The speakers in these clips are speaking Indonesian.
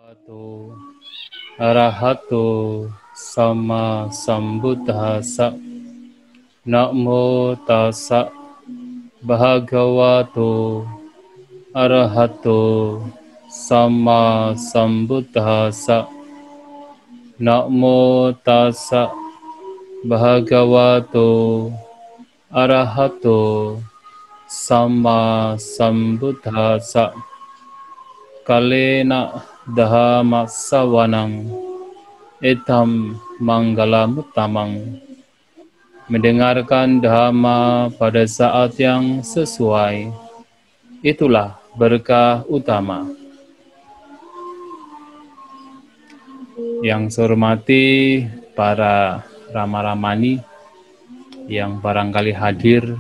Bhagavato Arahato Sama Sambuddhassa. Namo tassa Bhagavato Arahato Sama Sambuddhassa. Namo tassa Bhagavato Arahato Sama Sambuddhassa. Kalena Dhamma Sawanang Etam Manggalamuttamang. Mendengarkan Dhamma pada saat yang sesuai, itulah berkah utama. Yang saya hormati para Rama-Ramani yang barangkali hadir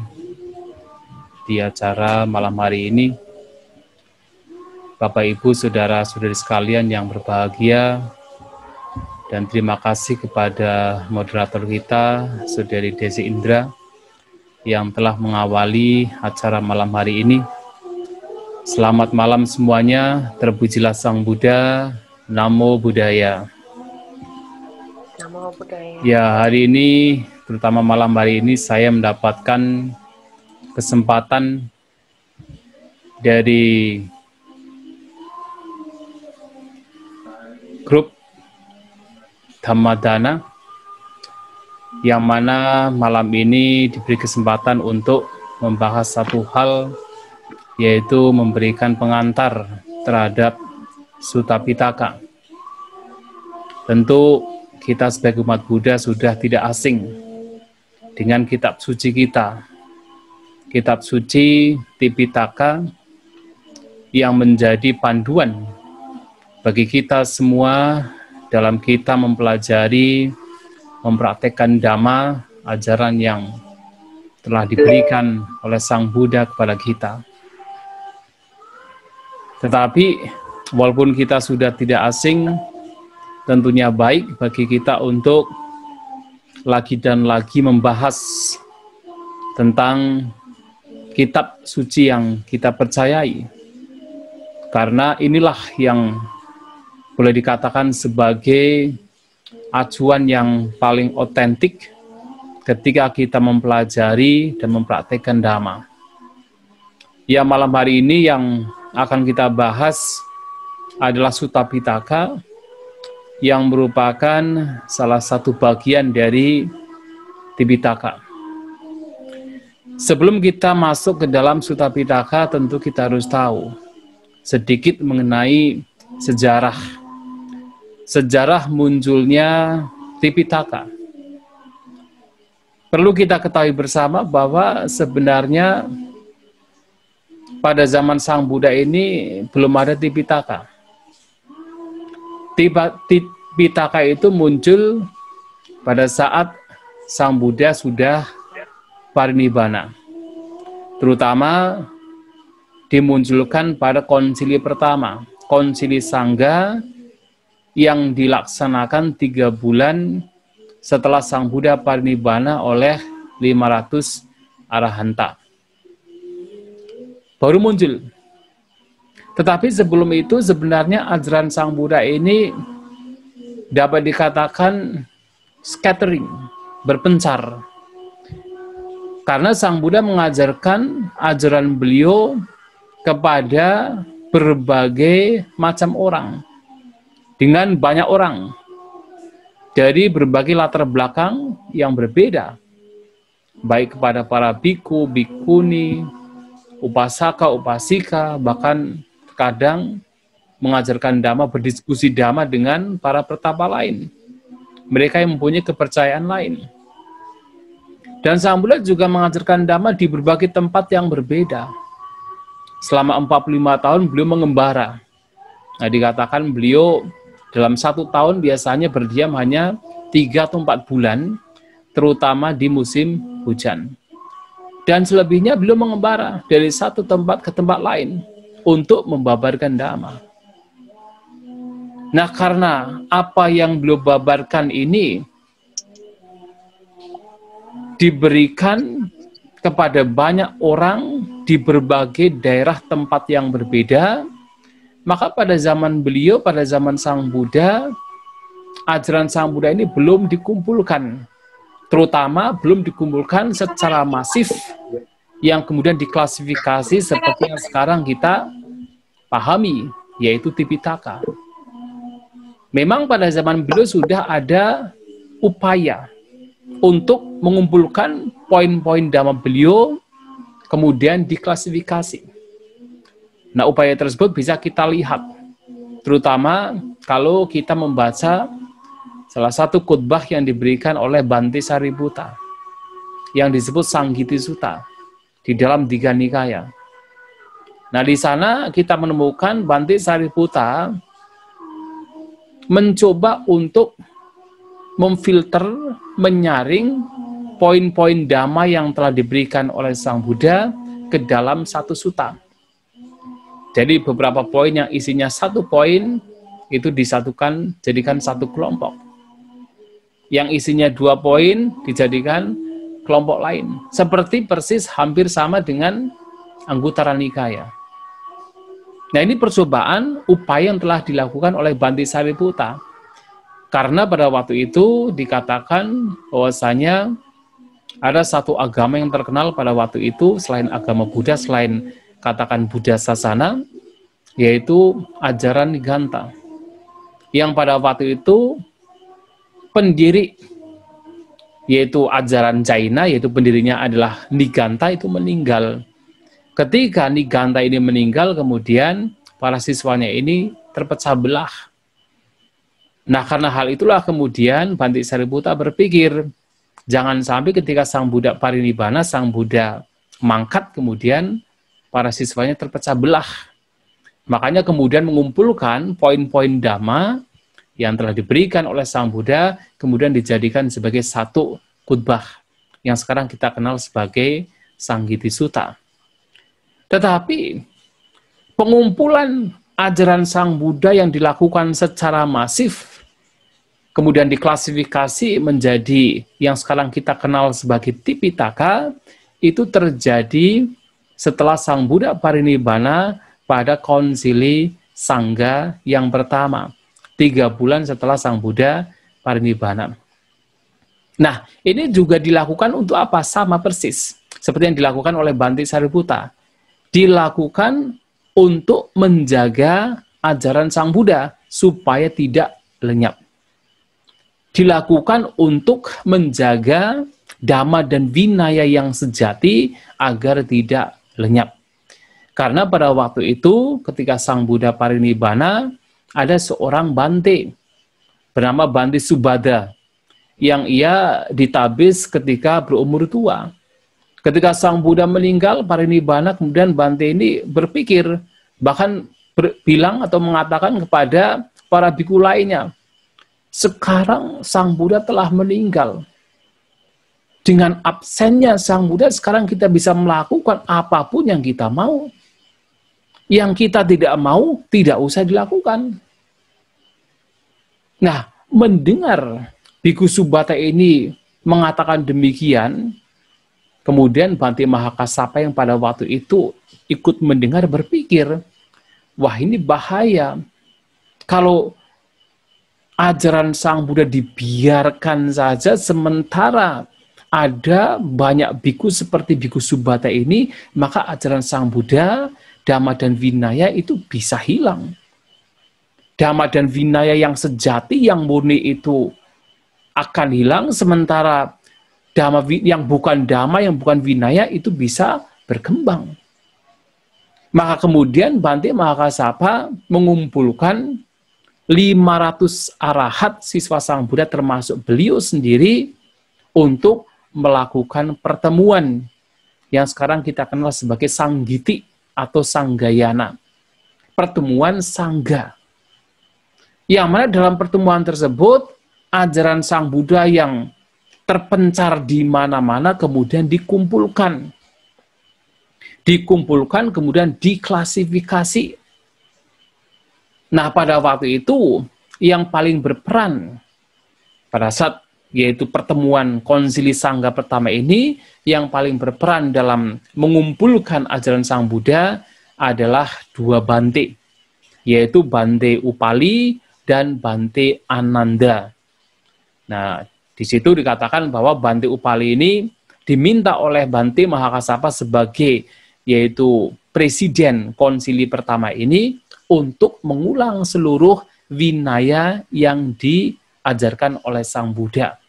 di acara malam hari ini, Bapak Ibu Saudara-saudari sekalian yang berbahagia, dan terima kasih kepada moderator kita, Saudari Desi Indra, yang telah mengawali acara malam hari ini. Selamat malam semuanya, terpujilah Sang Buddha, Namo Buddhaya. Namo Buddhaya. Ya, hari ini, terutama malam hari ini, saya mendapatkan kesempatan dari grup Dhammadhana, yang mana malam ini diberi kesempatan untuk membahas satu hal, yaitu memberikan pengantar terhadap Sutta Pitaka. Tentu kita sebagai umat Buddha sudah tidak asing dengan kitab suci kita, kitab suci Tipitaka, yang menjadi panduan bagi kita semua dalam kita mempelajari, mempraktekkan Dhamma, ajaran yang telah diberikan oleh Sang Buddha kepada kita. Tetapi walaupun kita sudah tidak asing, tentunya baik bagi kita untuk lagi dan lagi membahas tentang kitab suci yang kita percayai. Karena inilah yang boleh dikatakan sebagai acuan yang paling otentik ketika kita mempelajari dan mempraktekkan Dhamma. Ya, malam hari ini yang akan kita bahas adalah Sutta Pitaka, yang merupakan salah satu bagian dari Tipitaka. Sebelum kita masuk ke dalam Sutta Pitaka, tentu kita harus tahu sedikit mengenai sejarah munculnya Tipitaka. Perlu kita ketahui bersama bahwa sebenarnya pada zaman Sang Buddha ini belum ada Tipitaka. Tipitaka itu muncul pada saat Sang Buddha sudah parinibbana. Terutama dimunculkan pada konsili pertama, Konsili Sangga, yang dilaksanakan 3 bulan setelah Sang Buddha parinibbana oleh 500 arahanta. Baru muncul. Tetapi sebelum itu sebenarnya ajaran Sang Buddha ini dapat dikatakan scattering, berpencar. Karena Sang Buddha mengajarkan ajaran beliau kepada berbagai macam orang, dengan banyak orang dari berbagai latar belakang yang berbeda, baik kepada para biku, bikuni, upasaka, upasika, bahkan kadang mengajarkan Dhamma, berdiskusi Dhamma dengan para pertapa lain, mereka yang mempunyai kepercayaan lain. Dan Sang Buddha juga mengajarkan Dhamma di berbagai tempat yang berbeda. Selama 45 tahun beliau mengembara. Nah, dikatakan beliau dalam 1 tahun biasanya berdiam hanya 3 atau 4 bulan, terutama di musim hujan. Dan selebihnya beliau mengembara dari satu tempat ke tempat lain untuk membabarkan Dhamma. Nah, karena apa yang beliau babarkan ini diberikan kepada banyak orang di berbagai daerah tempat yang berbeda, Maka pada zaman beliau, pada zaman Sang Buddha, ajaran Sang Buddha ini belum dikumpulkan. Terutama belum dikumpulkan secara masif yang kemudian diklasifikasi seperti yang sekarang kita pahami, yaitu Tipitaka. Memang pada zaman beliau sudah ada upaya untuk mengumpulkan poin-poin dhamma beliau, kemudian diklasifikasi. Nah, upaya tersebut bisa kita lihat, terutama kalau kita membaca salah satu khutbah yang diberikan oleh Bhante Sariputta, yang disebut Sanggiti Sutta, di dalam Digha Nikaya. Nah, di sana kita menemukan Bhante Sariputta mencoba untuk memfilter, menyaring poin-poin dhamma yang telah diberikan oleh Sang Buddha ke dalam satu sutta. Jadi beberapa poin yang isinya satu poin itu disatukan jadikan satu kelompok. Yang isinya 2 poin dijadikan kelompok lain. Seperti persis hampir sama dengan Anguttara Nikaya. Nah, ini percobaan upaya yang telah dilakukan oleh Bhante Sariputta. Karena pada waktu itu dikatakan bahwasanya ada satu agama yang terkenal pada waktu itu selain agama Buddha, selain katakan Buddha Sasana, yaitu ajaran Niganta. Yang pada waktu itu pendiri, yaitu ajaran China, yaitu pendirinya adalah Niganta, itu meninggal. Ketika Niganta ini meninggal, kemudian para siswanya ini terpecah belah. Nah, karena hal itulah kemudian Bhante Sariputta berpikir, jangan sampai ketika Sang Buddha parinibbana, Sang Buddha mangkat, kemudian para siswanya terpecah belah. Makanya kemudian mengumpulkan poin-poin dhamma yang telah diberikan oleh Sang Buddha, kemudian dijadikan sebagai satu khutbah yang sekarang kita kenal sebagai Sanggiti Sutta. Tetapi pengumpulan ajaran Sang Buddha yang dilakukan secara masif, kemudian diklasifikasi menjadi yang sekarang kita kenal sebagai Tipitaka, itu terjadi setelah Sang Buddha parinibbana pada konsili Sangga yang pertama, 3 bulan setelah Sang Buddha parinibbana. Nah, ini juga dilakukan untuk apa? Sama persis seperti yang dilakukan oleh Bhante Sariputta. Dilakukan untuk menjaga ajaran Sang Buddha supaya tidak lenyap. Dilakukan untuk menjaga dhamma dan vinaya yang sejati agar tidak lenyap. Karena pada waktu itu ketika Sang Buddha parinibbana, ada seorang Bhante bernama Bhante Subhadra yang ia ditabis ketika berumur tua. Ketika Sang Buddha meninggal parinibbana, kemudian Bhante ini berpikir, bahkan bilang atau mengatakan kepada para biku lainnya, sekarang Sang Buddha telah meninggal. Dengan absennya Sang Buddha, sekarang kita bisa melakukan apapun yang kita mau. Yang kita tidak mau, tidak usah dilakukan. Nah, mendengar Biku Subhata ini mengatakan demikian, kemudian Bhante Mahakassapa yang pada waktu itu ikut mendengar berpikir, wah ini bahaya. Kalau ajaran Sang Buddha dibiarkan saja sementara ada banyak biku seperti Biku Subhata ini, maka ajaran Sang Buddha, dhamma dan vinaya itu bisa hilang. Dhamma dan vinaya yang sejati, yang murni itu akan hilang, sementara dhamma yang bukan dhamma, yang bukan vinaya itu bisa berkembang. Maka kemudian Bhante Mahakassapa mengumpulkan 500 arahat siswa Sang Buddha termasuk beliau sendiri untuk melakukan pertemuan yang sekarang kita kenal sebagai Sanggiti atau Sanggayana. Pertemuan Sangga. Yang mana dalam pertemuan tersebut ajaran Sang Buddha yang terpencar di mana-mana kemudian dikumpulkan. Dikumpulkan kemudian diklasifikasi. Nah, pada waktu itu yang paling berperan pada saat yaitu pertemuan konsili Sangga pertama ini, yang paling berperan dalam mengumpulkan ajaran Sang Buddha adalah 2 Bhante. yaitu Bante Upali dan Bante Ananda. Nah, di situ dikatakan bahwa Bante Upali ini diminta oleh Bante Mahakasapa sebagai yaitu presiden konsili pertama ini untuk mengulang seluruh winaya yang diajarkan oleh Sang Buddha.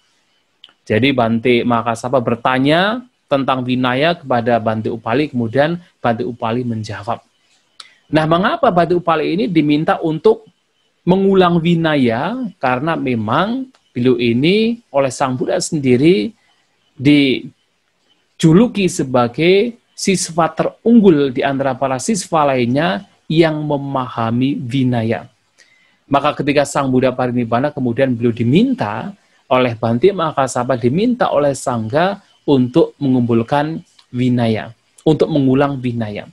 Jadi Bante Mahakasapa bertanya tentang winaya kepada Bante Upali, kemudian Bante Upali menjawab. Nah, mengapa Bante Upali ini diminta untuk mengulang winaya? Karena memang beliau ini oleh Sang Buddha sendiri dijuluki sebagai siswa terunggul di antara para siswa lainnya yang memahami winaya. Maka ketika Sang Buddha parinibbana, kemudian beliau diminta oleh Bante Mahakasapa, diminta oleh Sangha untuk mengumpulkan winaya, untuk mengulang winaya.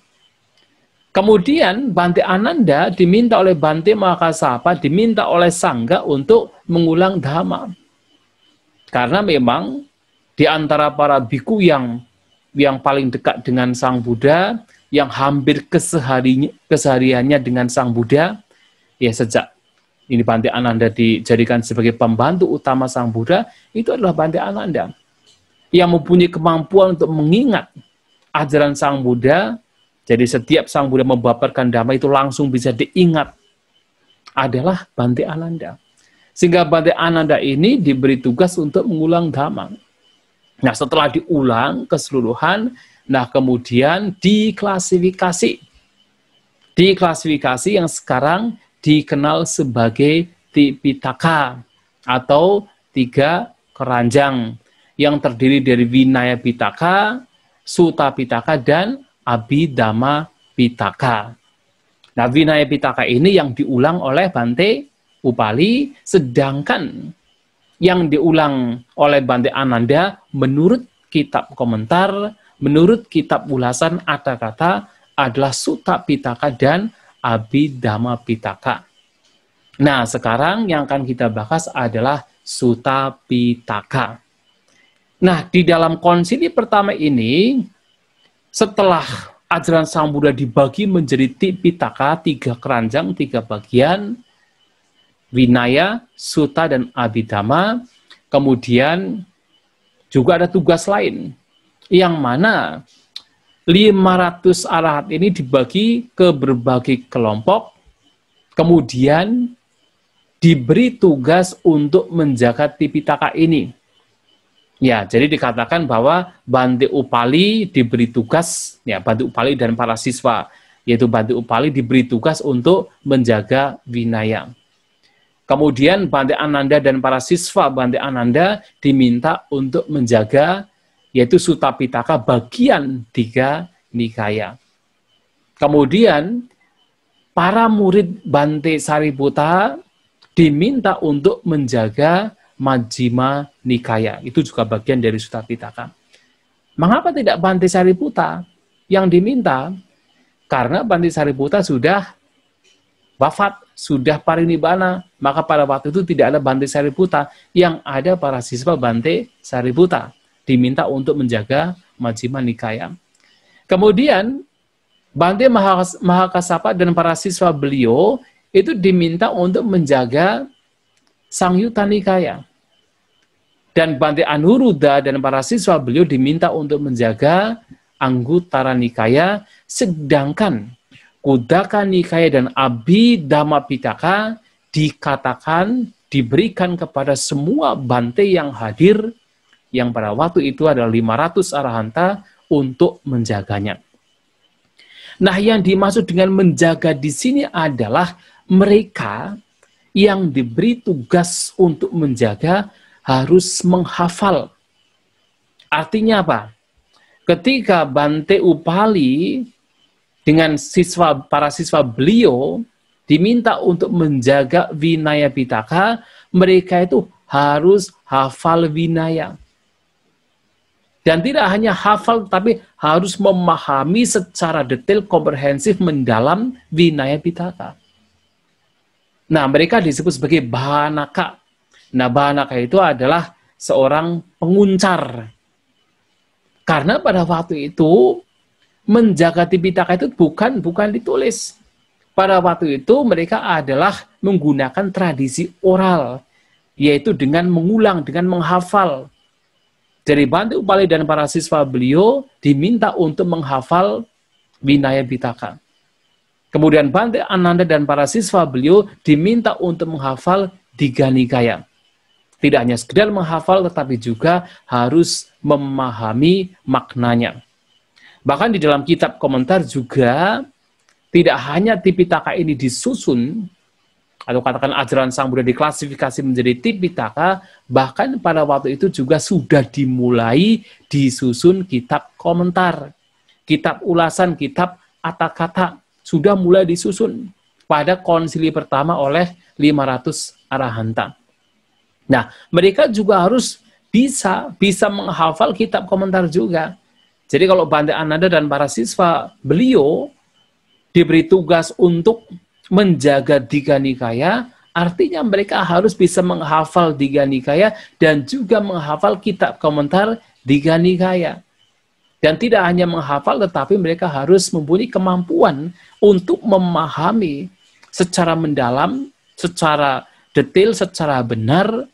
Kemudian Bante Ananda diminta oleh Bante Mahakasapa, diminta oleh Sangha untuk mengulang Dhamma. Karena memang di antara para biku yang paling dekat dengan Sang Buddha, yang hampir kesehariannya dengan Sang Buddha, ya sejak ini Bante Ananda dijadikan sebagai pembantu utama Sang Buddha, itu adalah Bante Ananda yang mempunyai kemampuan untuk mengingat ajaran Sang Buddha. Jadi setiap Sang Buddha membabarkan Dhamma itu langsung bisa diingat adalah Bante Ananda. Sehingga Bante Ananda ini diberi tugas untuk mengulang Dhamma. Nah, setelah diulang keseluruhan, nah kemudian diklasifikasi. Diklasifikasi yang sekarang dikenal sebagai Tipitaka atau 3 keranjang yang terdiri dari Vinaya Pitaka, Sutta Pitaka, dan Abhidhamma Pitaka. Nah, Vinaya Pitaka ini yang diulang oleh Bante Upali, sedangkan yang diulang oleh Bante Ananda menurut kitab komentar, menurut kitab ulasan ada kata adalah Sutta Pitaka dan Abhidhamma Pitaka. Nah, sekarang yang akan kita bahas adalah Sutta Pitaka. Nah, di dalam konsili pertama ini, setelah ajaran Sang Buddha dibagi menjadi Tipitaka, 3 keranjang, 3 bagian, Vinaya, Sutta, dan Abhidhamma, kemudian juga ada tugas lain, yang mana 500 arahat ini dibagi ke berbagai kelompok, kemudian diberi tugas untuk menjaga Tipitaka ini. Ya, jadi dikatakan bahwa Bante Upali diberi tugas, ya Bante Upali dan para siswa, yaitu Bante Upali diberi tugas untuk menjaga winaya. Kemudian Bante Ananda dan para siswa Bante Ananda diminta untuk menjaga, yaitu Sutta Pitaka bagian 3 nikaya. Kemudian para murid Bante Sariputta diminta untuk menjaga Majjhima Nikaya. Itu juga bagian dari Sutta Pitaka. Mengapa tidak Bante Sariputta yang diminta? Karena Bante Sariputta sudah wafat, sudah parinibbana. Maka pada waktu itu tidak ada Bante Sariputta, yang ada para siswa Bante Sariputta diminta untuk menjaga Majjhima Nikaya. Kemudian Bante Mahakasapa dan para siswa beliau itu diminta untuk menjaga Sangyutta Nikaya. Dan Bante Anuruddha dan para siswa beliau diminta untuk menjaga Anguttara Nikaya, sedangkan Khuddaka Nikaya dan Abhidhamma Pitaka dikatakan diberikan kepada semua Bante yang hadir, yang pada waktu itu adalah 500 arahanta, untuk menjaganya. Nah, yang dimaksud dengan menjaga di sini adalah mereka yang diberi tugas untuk menjaga harus menghafal. Artinya apa? Ketika Bante Upali dengan para siswa beliau diminta untuk menjaga Vinaya Pitaka, mereka itu harus hafal Vinaya. Dan tidak hanya hafal, tapi harus memahami secara detail, komprehensif, mendalam Vinaya Pitaka. Nah, mereka disebut sebagai Bhanaka. Nah, Bhanaka itu adalah seorang penguncar. Karena pada waktu itu, menjaga Tipitaka itu bukan ditulis. pada waktu itu mereka adalah menggunakan tradisi oral, yaitu dengan mengulang, dengan menghafal. Dari Bhante Upali dan para siswa beliau diminta untuk menghafal Vinaya Pitaka. Kemudian Bhante Ananda dan para siswa beliau diminta untuk menghafal Digha Nikaya. Tidak hanya sekedar menghafal, tetapi juga harus memahami maknanya. Bahkan di dalam kitab komentar juga, tidak hanya Tipitaka ini disusun, atau katakan ajaran Sang Buddha diklasifikasi menjadi Tipitaka, bahkan pada waktu itu juga sudah dimulai disusun kitab komentar, kitab ulasan, kitab Atthakatha, sudah mulai disusun pada konsili pertama oleh 500 arahanta. Nah, mereka juga harus bisa menghafal kitab komentar juga. Jadi kalau Bhante Ananda dan para siswa beliau diberi tugas untuk menjaga Digha Nikaya, artinya mereka harus bisa menghafal Digha Nikaya dan juga menghafal kitab komentar Digha Nikaya. Dan tidak hanya menghafal, tetapi mereka harus mempunyai kemampuan untuk memahami secara mendalam, secara detail, secara benar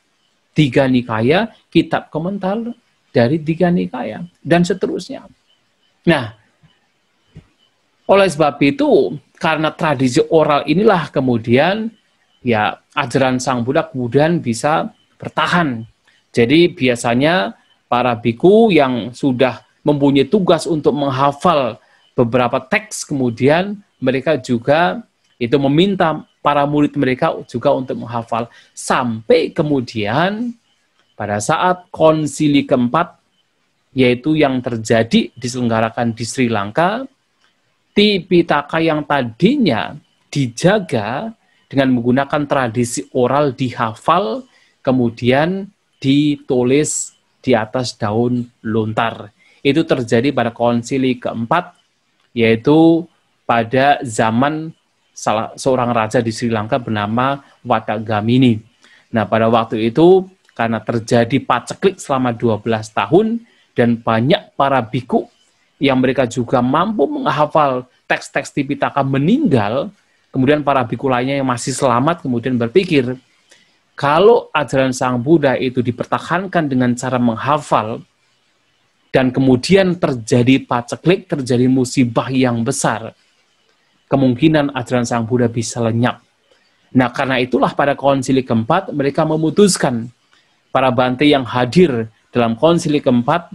Digha Nikaya, kitab komentar dari Digha Nikaya, dan seterusnya. Nah, oleh sebab itu, karena tradisi oral inilah kemudian ya ajaran Sang Buddha kemudian bisa bertahan. Jadi biasanya para biku yang sudah mempunyai tugas untuk menghafal beberapa teks, kemudian mereka juga itu meminta para murid mereka juga untuk menghafal. Sampai kemudian pada saat konsili keempat, yaitu yang terjadi diselenggarakan di Sri Lanka, Tipitaka yang tadinya dijaga dengan menggunakan tradisi oral dihafal, kemudian ditulis di atas daun lontar. Itu terjadi pada konsili keempat, yaitu pada zaman seorang raja di Sri Lanka bernama Watagamini. Nah, pada waktu itu, karena terjadi paceklik selama 12 tahun, dan banyak para biku yang mereka juga mampu menghafal teks-teks Tipitaka meninggal, kemudian para biku lainnya yang masih selamat kemudian berpikir, kalau ajaran Sang Buddha itu dipertahankan dengan cara menghafal, dan kemudian terjadi paceklik, terjadi musibah yang besar, kemungkinan ajaran Sang Buddha bisa lenyap. Nah, karena itulah pada konsili keempat, mereka memutuskan, para Bhante yang hadir dalam konsili keempat,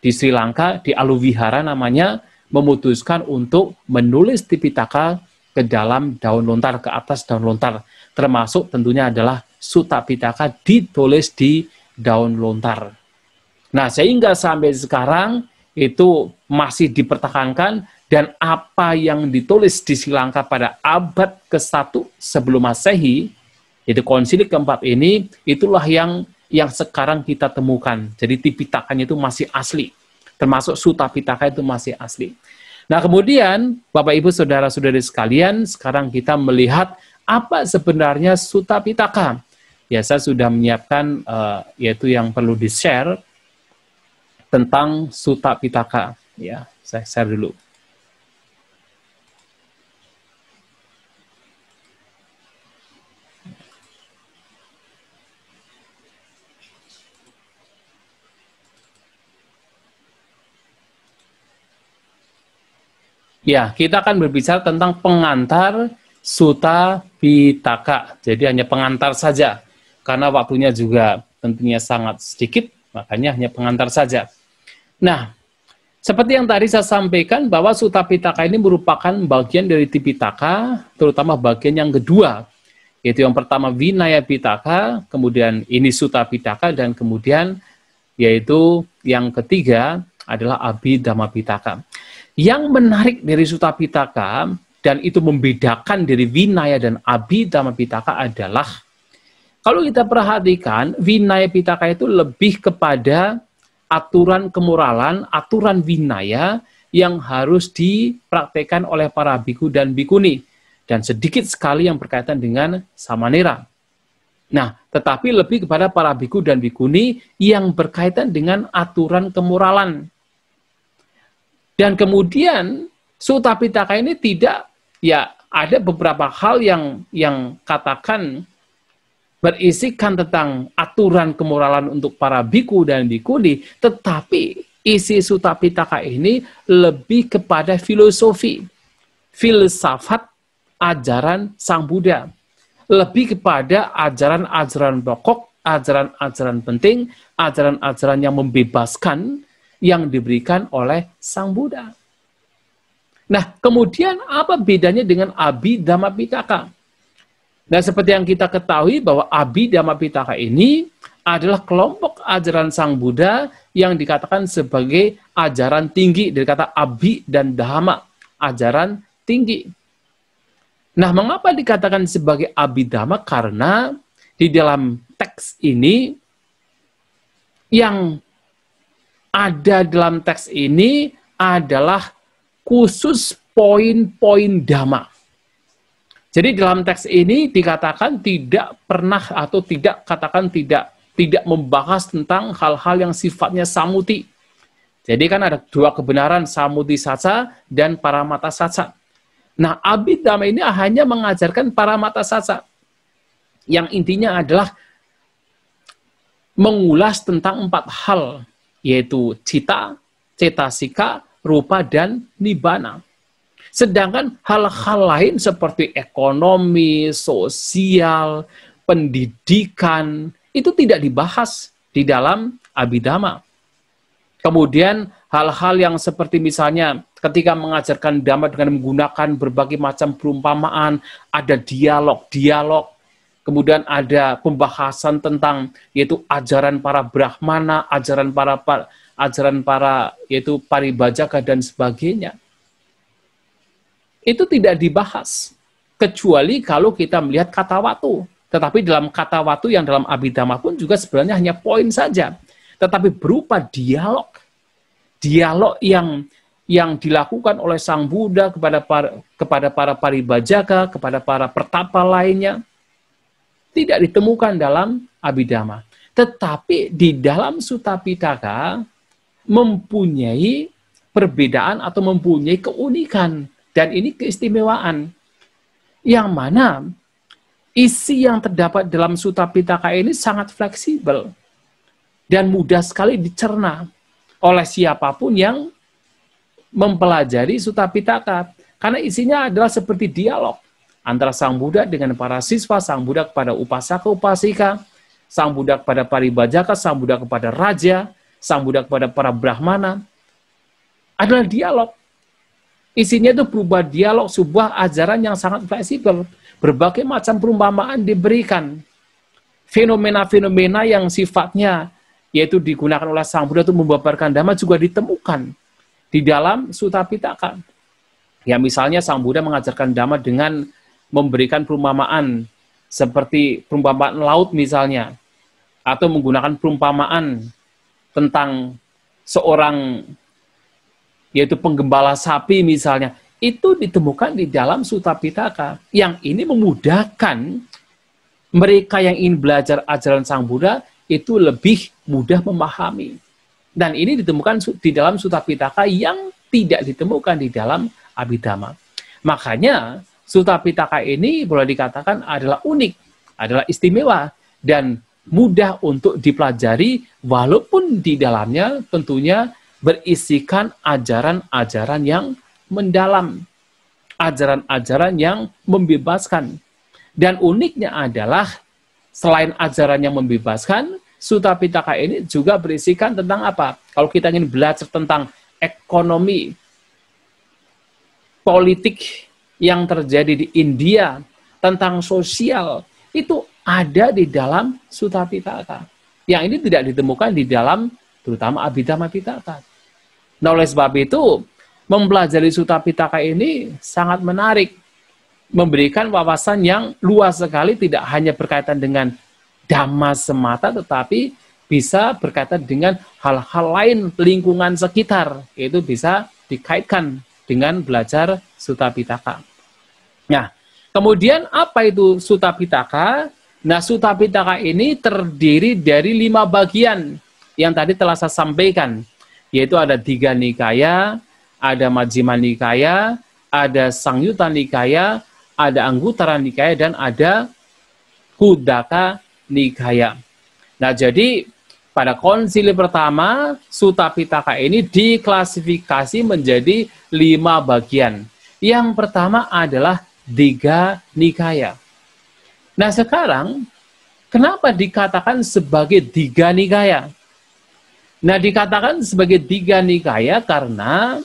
di Sri Lanka, di Aluvihara namanya, memutuskan untuk menulis Tipitaka ke dalam daun lontar, ke atas daun lontar. Termasuk tentunya adalah Sutta Pitaka ditulis di daun lontar. Nah, sehingga sampai sekarang itu masih dipertahankan, dan apa yang ditulis di Sri Lanka pada abad ke-1 sebelum Masehi, yaitu konsili keempat ini, itulah yang sekarang kita temukan. Jadi Tipitakanya itu masih asli. Termasuk Sutta Pitaka itu masih asli. Nah, kemudian Bapak Ibu Saudara-saudari sekalian, sekarang kita melihat apa sebenarnya Sutta Pitaka. Ya, saya sudah menyiapkan yaitu yang perlu di-share tentang Sutta Pitaka. Ya, saya share dulu. Ya, kita akan berbicara tentang pengantar Sutta Pitaka. Jadi hanya pengantar saja. Karena waktunya juga tentunya sangat sedikit, makanya hanya pengantar saja. Nah, seperti yang tadi saya sampaikan bahwa Sutta Pitaka ini merupakan bagian dari Tipitaka, terutama bagian yang kedua. Yaitu yang pertama Vinaya Pitaka, kemudian ini Sutta Pitaka, dan kemudian yaitu yang ketiga adalah Abhidhamma Pitaka. Yang menarik dari Sutta Pitaka, dan itu membedakan dari Vinaya dan Abhidhamma Pitaka adalah, kalau kita perhatikan, Vinaya Pitaka itu lebih kepada aturan kemoralan, aturan Vinaya yang harus dipraktekkan oleh para biku dan bikuni, dan sedikit sekali yang berkaitan dengan samanera. Nah, tetapi lebih kepada para biku dan bikuni yang berkaitan dengan aturan kemoralan. Dan kemudian Sutta Pitaka ini tidak ya ada beberapa hal yang katakan berisikan tentang aturan kemoralan untuk para biku dan bikuni, tetapi isi Sutta Pitaka ini lebih kepada filosofi, filsafat ajaran Sang Buddha, lebih kepada ajaran-ajaran pokok, ajaran-ajaran penting, ajaran-ajaran yang membebaskan yang diberikan oleh Sang Buddha. Nah, kemudian apa bedanya dengan Abhidhamma Pitaka? Nah, seperti yang kita ketahui bahwa Abhidhamma Pitaka ini adalah kelompok ajaran Sang Buddha yang dikatakan sebagai ajaran tinggi, dari kata Abhi dan Dhamma, ajaran tinggi. Nah, mengapa dikatakan sebagai Abhidhamma? Karena di dalam teks ini, yang ada dalam teks ini adalah khusus poin-poin Dhamma. Jadi dalam teks ini dikatakan tidak pernah atau tidak membahas tentang hal-hal yang sifatnya samuti. Jadi kan ada dua kebenaran, samuti saca dan paramata saca. Nah, Abhidhamma ini hanya mengajarkan paramata saca. Yang intinya adalah mengulas tentang 4 hal, yaitu cita, cetasika, rupa, dan nibbana. Sedangkan hal-hal lain seperti ekonomi, sosial, pendidikan, itu tidak dibahas di dalam Abhidhamma. Kemudian hal-hal yang seperti misalnya ketika mengajarkan Dhamma dengan menggunakan berbagai macam perumpamaan, ada dialog, kemudian ada pembahasan tentang yaitu ajaran para Brahmana, ajaran para yaitu Paribhajaka dan sebagainya. Itu tidak dibahas, kecuali kalau kita melihat kata watu. Tetapi dalam kata watu yang dalam Abhidhamma pun juga sebenarnya hanya poin saja. Tetapi berupa dialog. Dialog yang dilakukan oleh Sang Buddha kepada para Paribhajaka, kepada para pertapa lainnya, tidak ditemukan dalam Abhidhamma. Tetapi di dalam Sutta Pitaka mempunyai perbedaan atau mempunyai keunikan. Dan ini keistimewaan, yang mana isi yang terdapat dalam Sutta Pitaka ini sangat fleksibel dan mudah sekali dicerna oleh siapapun yang mempelajari Sutta Pitaka. Karena isinya adalah seperti dialog antara Sang Buddha dengan para siswa, Sang Buddha kepada upasaka-upasika, Sang Buddha kepada Paribhajaka, Sang Buddha kepada raja, Sang Buddha kepada para Brahmana. Adalah dialog. Isinya itu berubah dialog, sebuah ajaran yang sangat fleksibel. Berbagai macam perumpamaan diberikan. Fenomena-fenomena yang sifatnya yaitu digunakan oleh Sang Buddha untuk membabarkan Dhamma juga ditemukan di dalam Sutta Pitaka. Ya, misalnya Sang Buddha mengajarkan Dhamma dengan memberikan perumpamaan seperti perumpamaan laut misalnya, atau menggunakan perumpamaan tentang seorang yaitu penggembala sapi misalnya, itu ditemukan di dalam Sutta Pitaka. Yang ini memudahkan mereka yang ingin belajar ajaran Sang Buddha itu lebih mudah memahami. Dan ini ditemukan di dalam Sutta Pitaka yang tidak ditemukan di dalam Abhidhamma. Makanya Sutta Pitaka ini boleh dikatakan adalah unik, adalah istimewa, dan mudah untuk dipelajari walaupun di dalamnya tentunya berisikan ajaran-ajaran yang mendalam, ajaran-ajaran yang membebaskan. Dan uniknya adalah selain ajaran yang membebaskan, Sutta Pitaka ini juga berisikan tentang apa? Kalau kita ingin belajar tentang ekonomi, politik yang terjadi di India, tentang sosial, itu ada di dalam Sutta Pitaka. Yang ini tidak ditemukan di dalam terutama Abhidhamma Pitaka. Nah, oleh sebab itu, mempelajari Sutta Pitaka ini sangat menarik, memberikan wawasan yang luas sekali, tidak hanya berkaitan dengan Dhamma semata, tetapi bisa berkaitan dengan hal-hal lain lingkungan sekitar, yaitu bisa dikaitkan dengan belajar Sutta Pitaka. Nah, kemudian apa itu Sutta Pitaka? Nah, Sutta Pitaka ini terdiri dari 5 bagian yang tadi telah saya sampaikan, yaitu ada 3 nikaya, ada Majjhima Nikaya, ada Sangyutta Nikaya, ada Anguttara Nikaya, dan ada Khuddaka Nikaya. Nah, jadi pada konsili pertama, Sutta Pitaka ini diklasifikasi menjadi 5 bagian. Yang pertama adalah Digha Nikaya. Nah, sekarang kenapa dikatakan sebagai Digha Nikaya? Nah, dikatakan sebagai Digha Nikaya karena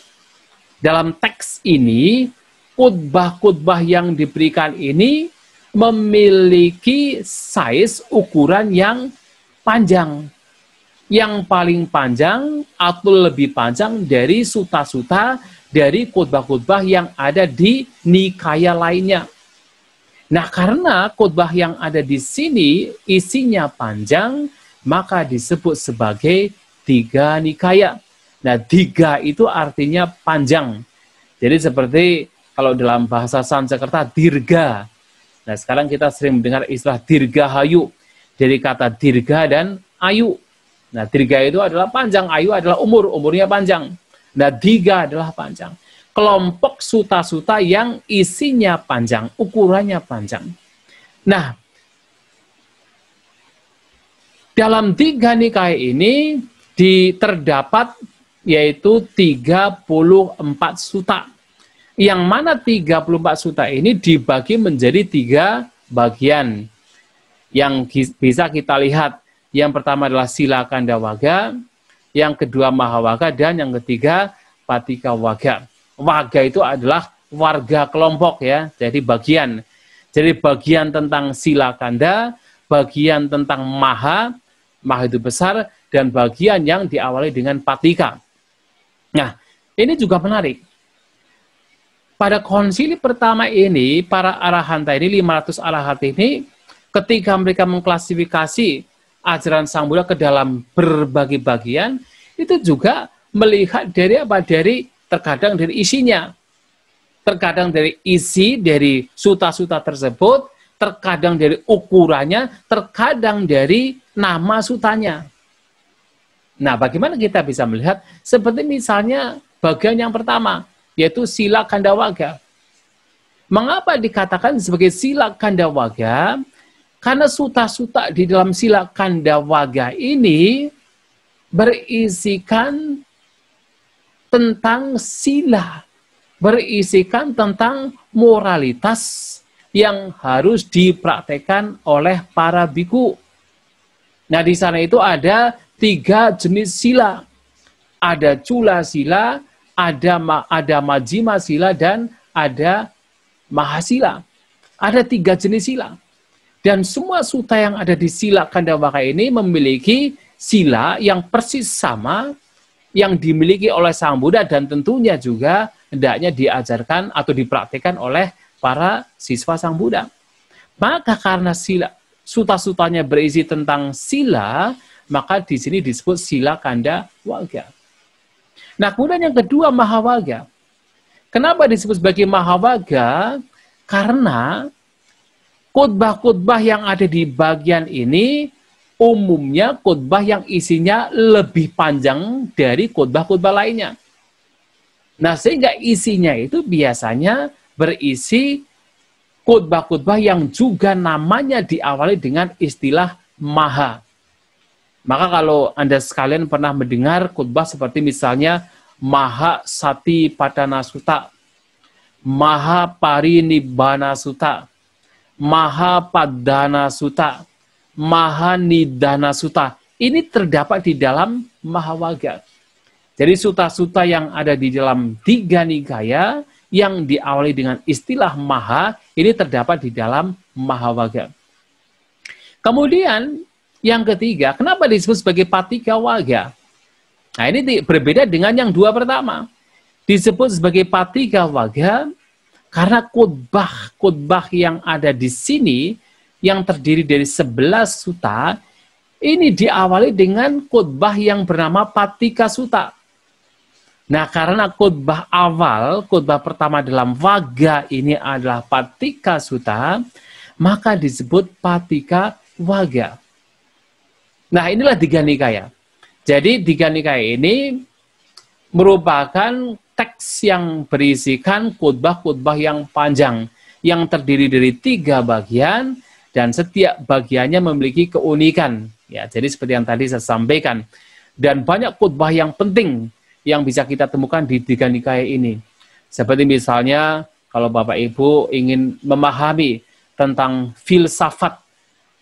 dalam teks ini, khutbah-khutbah yang diberikan ini memiliki size ukuran yang panjang. Yang paling panjang atau lebih panjang dari suta-suta dari khutbah-khutbah yang ada di nikaya lainnya. Nah, karena khutbah yang ada di sini isinya panjang, maka disebut sebagai Digha Nikaya. Nah, Digha itu artinya panjang. Jadi seperti kalau dalam bahasa Sanskerta, dirga. Nah, sekarang kita sering mendengar istilah dirgahayu. Dari kata dirga dan ayu. Nah, dirga itu adalah panjang, ayu adalah umur, umurnya panjang. Nah, Digha adalah panjang. Kelompok suta-suta yang isinya panjang, ukurannya panjang. Nah, dalam Digha Nikaya ini terdapat yaitu 34 suta. Yang mana 34 suta ini dibagi menjadi 3 bagian. Yang bisa kita lihat, yang pertama adalah Sila Kandawaga, yang kedua Mahawaga, dan yang ketiga Patika Waga. Waga itu adalah warga kelompok ya, jadi bagian. Jadi bagian tentang Sila Kanda, bagian tentang Maha, Maha itu besar, dan bagian yang diawali dengan Patika. Nah, ini juga menarik. Pada konsili pertama ini, para arahanta ini, 500 arahanta ini, ketika mereka mengklasifikasi ajaran Sang Buddha ke dalam berbagai bagian, itu juga melihat dari apa? Terkadang dari isinya. Terkadang dari isi, dari suta-suta tersebut, terkadang dari ukurannya, terkadang dari nama sutanya. Nah, bagaimana kita bisa melihat? Seperti misalnya bagian yang pertama, yaitu Sila Kandawaga. Mengapa dikatakan sebagai Sila Kandawaga? Karena suta-suta di dalam Sila Kandawaga ini berisikan tentang sila, berisikan tentang moralitas yang harus dipraktekkan oleh para biku. Nah, di sana itu ada 3 jenis sila. Ada Cula Sila, ada Majjhima Sila, dan ada Mahasila. Ada 3 jenis sila. Dan semua suta yang ada di Sila Kandawaga ini memiliki sila yang persis sama yang dimiliki oleh Sang Buddha, dan tentunya juga hendaknya diajarkan atau dipraktikkan oleh para siswa Sang Buddha. Maka karena sila suta-sutanya berisi tentang sila, maka di sini disebut Sila Kandawaga. Nah, kemudian yang kedua Mahawaga. Kenapa disebut sebagai Mahawaga? Karena khutbah-khutbah yang ada di bagian ini umumnya khutbah yang isinya lebih panjang dari khutbah-khutbah lainnya. Nah, sehingga isinya itu biasanya berisi khutbah-khutbah yang juga namanya diawali dengan istilah Maha. Maka kalau Anda sekalian pernah mendengar khutbah seperti misalnya Maha Sati Padana Sutta, Maha Parinibbana Sutta, Maha Padana Sutta, Maha Nidana Sutta, ini terdapat di dalam Mahawaga. Jadi suta-suta yang ada di dalam Digha Nikaya yang diawali dengan istilah Maha, ini terdapat di dalam Mahawaga. Kemudian yang ketiga, kenapa disebut sebagai Patika Waga? Nah, ini berbeda dengan yang 2 pertama. Disebut sebagai Patika Waga karena khutbah-khutbah yang ada di sini yang terdiri dari 11 suta, ini diawali dengan khutbah yang bernama Patika Sutta. Nah, karena khutbah awal, khutbah pertama dalam Waga ini adalah Patika Sutta, maka disebut Patika Waga. Nah, inilah Digha Nikaya. Jadi Digha Nikaya ini merupakan teks yang berisikan khutbah-khutbah yang panjang, yang terdiri dari 3 bagian, dan setiap bagiannya memiliki keunikan. Ya, jadi seperti yang tadi saya sampaikan. Dan banyak khutbah yang penting yang bisa kita temukan di Tiga Nikaya ini. Seperti misalnya, kalau Bapak Ibu ingin memahami tentang filsafat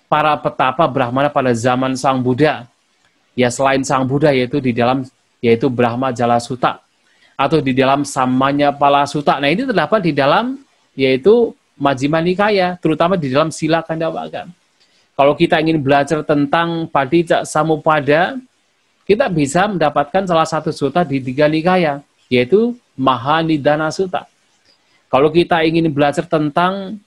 para petapa Brahmana pada zaman Sang Buddha, ya selain Sang Buddha yaitu Brahma Jala Sutta, atau di dalam Samanya Pala Sutta. Nah, ini terdapat di dalam yaitu Majjhima Nikaya, terutama di dalam Sila Khandapaka. Kalau kita ingin belajar tentang Paticca Samuppada, kita bisa mendapatkan salah satu sutta di Tiga Nikaya, yaitu Mahanidana Sutta. Kalau kita ingin belajar tentang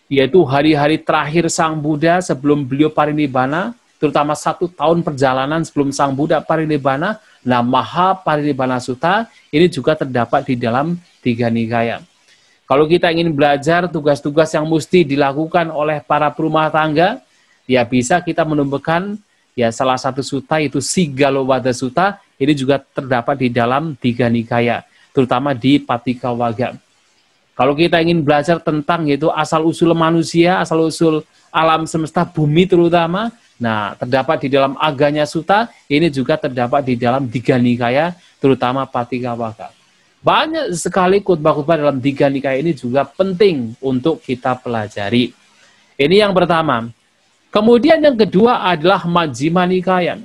yaitu hari-hari terakhir Sang Buddha sebelum beliau parinibbana, terutama 1 tahun perjalanan sebelum Sang Buddha parinibbana, nah Mahaparinibbana Sutta ini juga terdapat di dalam Tiga Nikaya. Kalau kita ingin belajar tugas-tugas yang mesti dilakukan oleh para perumah tangga, ya bisa kita menemukan ya salah satu sutta itu Sigalowada Sutta, ini juga terdapat di dalam Tiga Nikaya, terutama di Patikawaga. Kalau kita ingin belajar tentang yaitu asal-usul manusia, asal-usul alam semesta bumi terutama, nah terdapat di dalam Aganya Sutta, ini juga terdapat di dalam Tiga Nikaya, terutama Patikawaga. Banyak sekali khutbah-khutbah dalam Tiga Nikaya ini juga penting untuk kita pelajari. Ini yang pertama. Kemudian yang kedua adalah Majjhima Nikaya.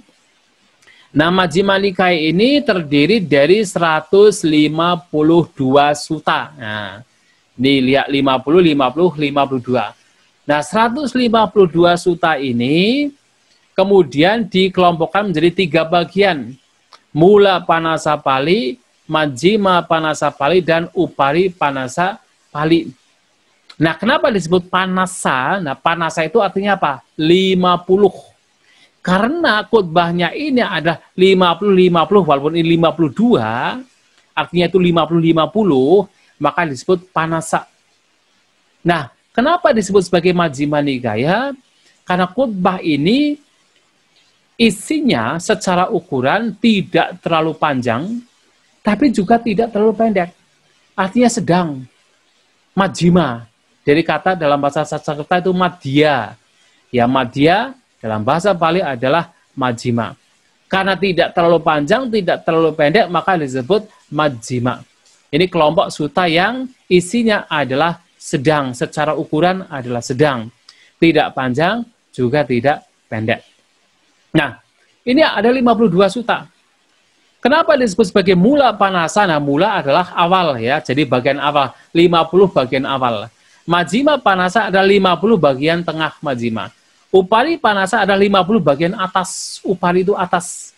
Nah, Majjhima Nikaya ini terdiri dari 152 sutta. Nah, ini lihat 50, 50, 52. Nah, 152 sutta ini kemudian dikelompokkan menjadi 3 bagian. Mula Panasa Pali, Majjhima Panasa Pali, dan Upari Panasa Pali. Nah, kenapa disebut Panasa? Nah, Panasa itu artinya apa? 50. Karena khutbahnya ini ada 50-50, walaupun ini 52, artinya itu 50-50, maka disebut Panasa. Nah, kenapa disebut sebagai Majjhima Nikaya? Karena khutbah ini isinya secara ukuran tidak terlalu panjang, tapi juga tidak terlalu pendek. Artinya sedang. Majjhima. Dari kata dalam bahasa Sanskerta itu madhya. Ya, madhya dalam bahasa Pali adalah Majjhima. Karena tidak terlalu panjang, tidak terlalu pendek, maka disebut Majjhima. Ini kelompok sutta yang isinya adalah sedang. Secara ukuran adalah sedang. Tidak panjang, juga tidak pendek. Nah, ini ada 52 sutta. Kenapa disebut sebagai Mula Panasa? Nah, mula adalah awal ya, jadi bagian awal, 50 bagian awal. Majjhima Panasa ada 50 bagian tengah Majjhima. Upari Panasa ada 50 bagian atas, Upari itu atas.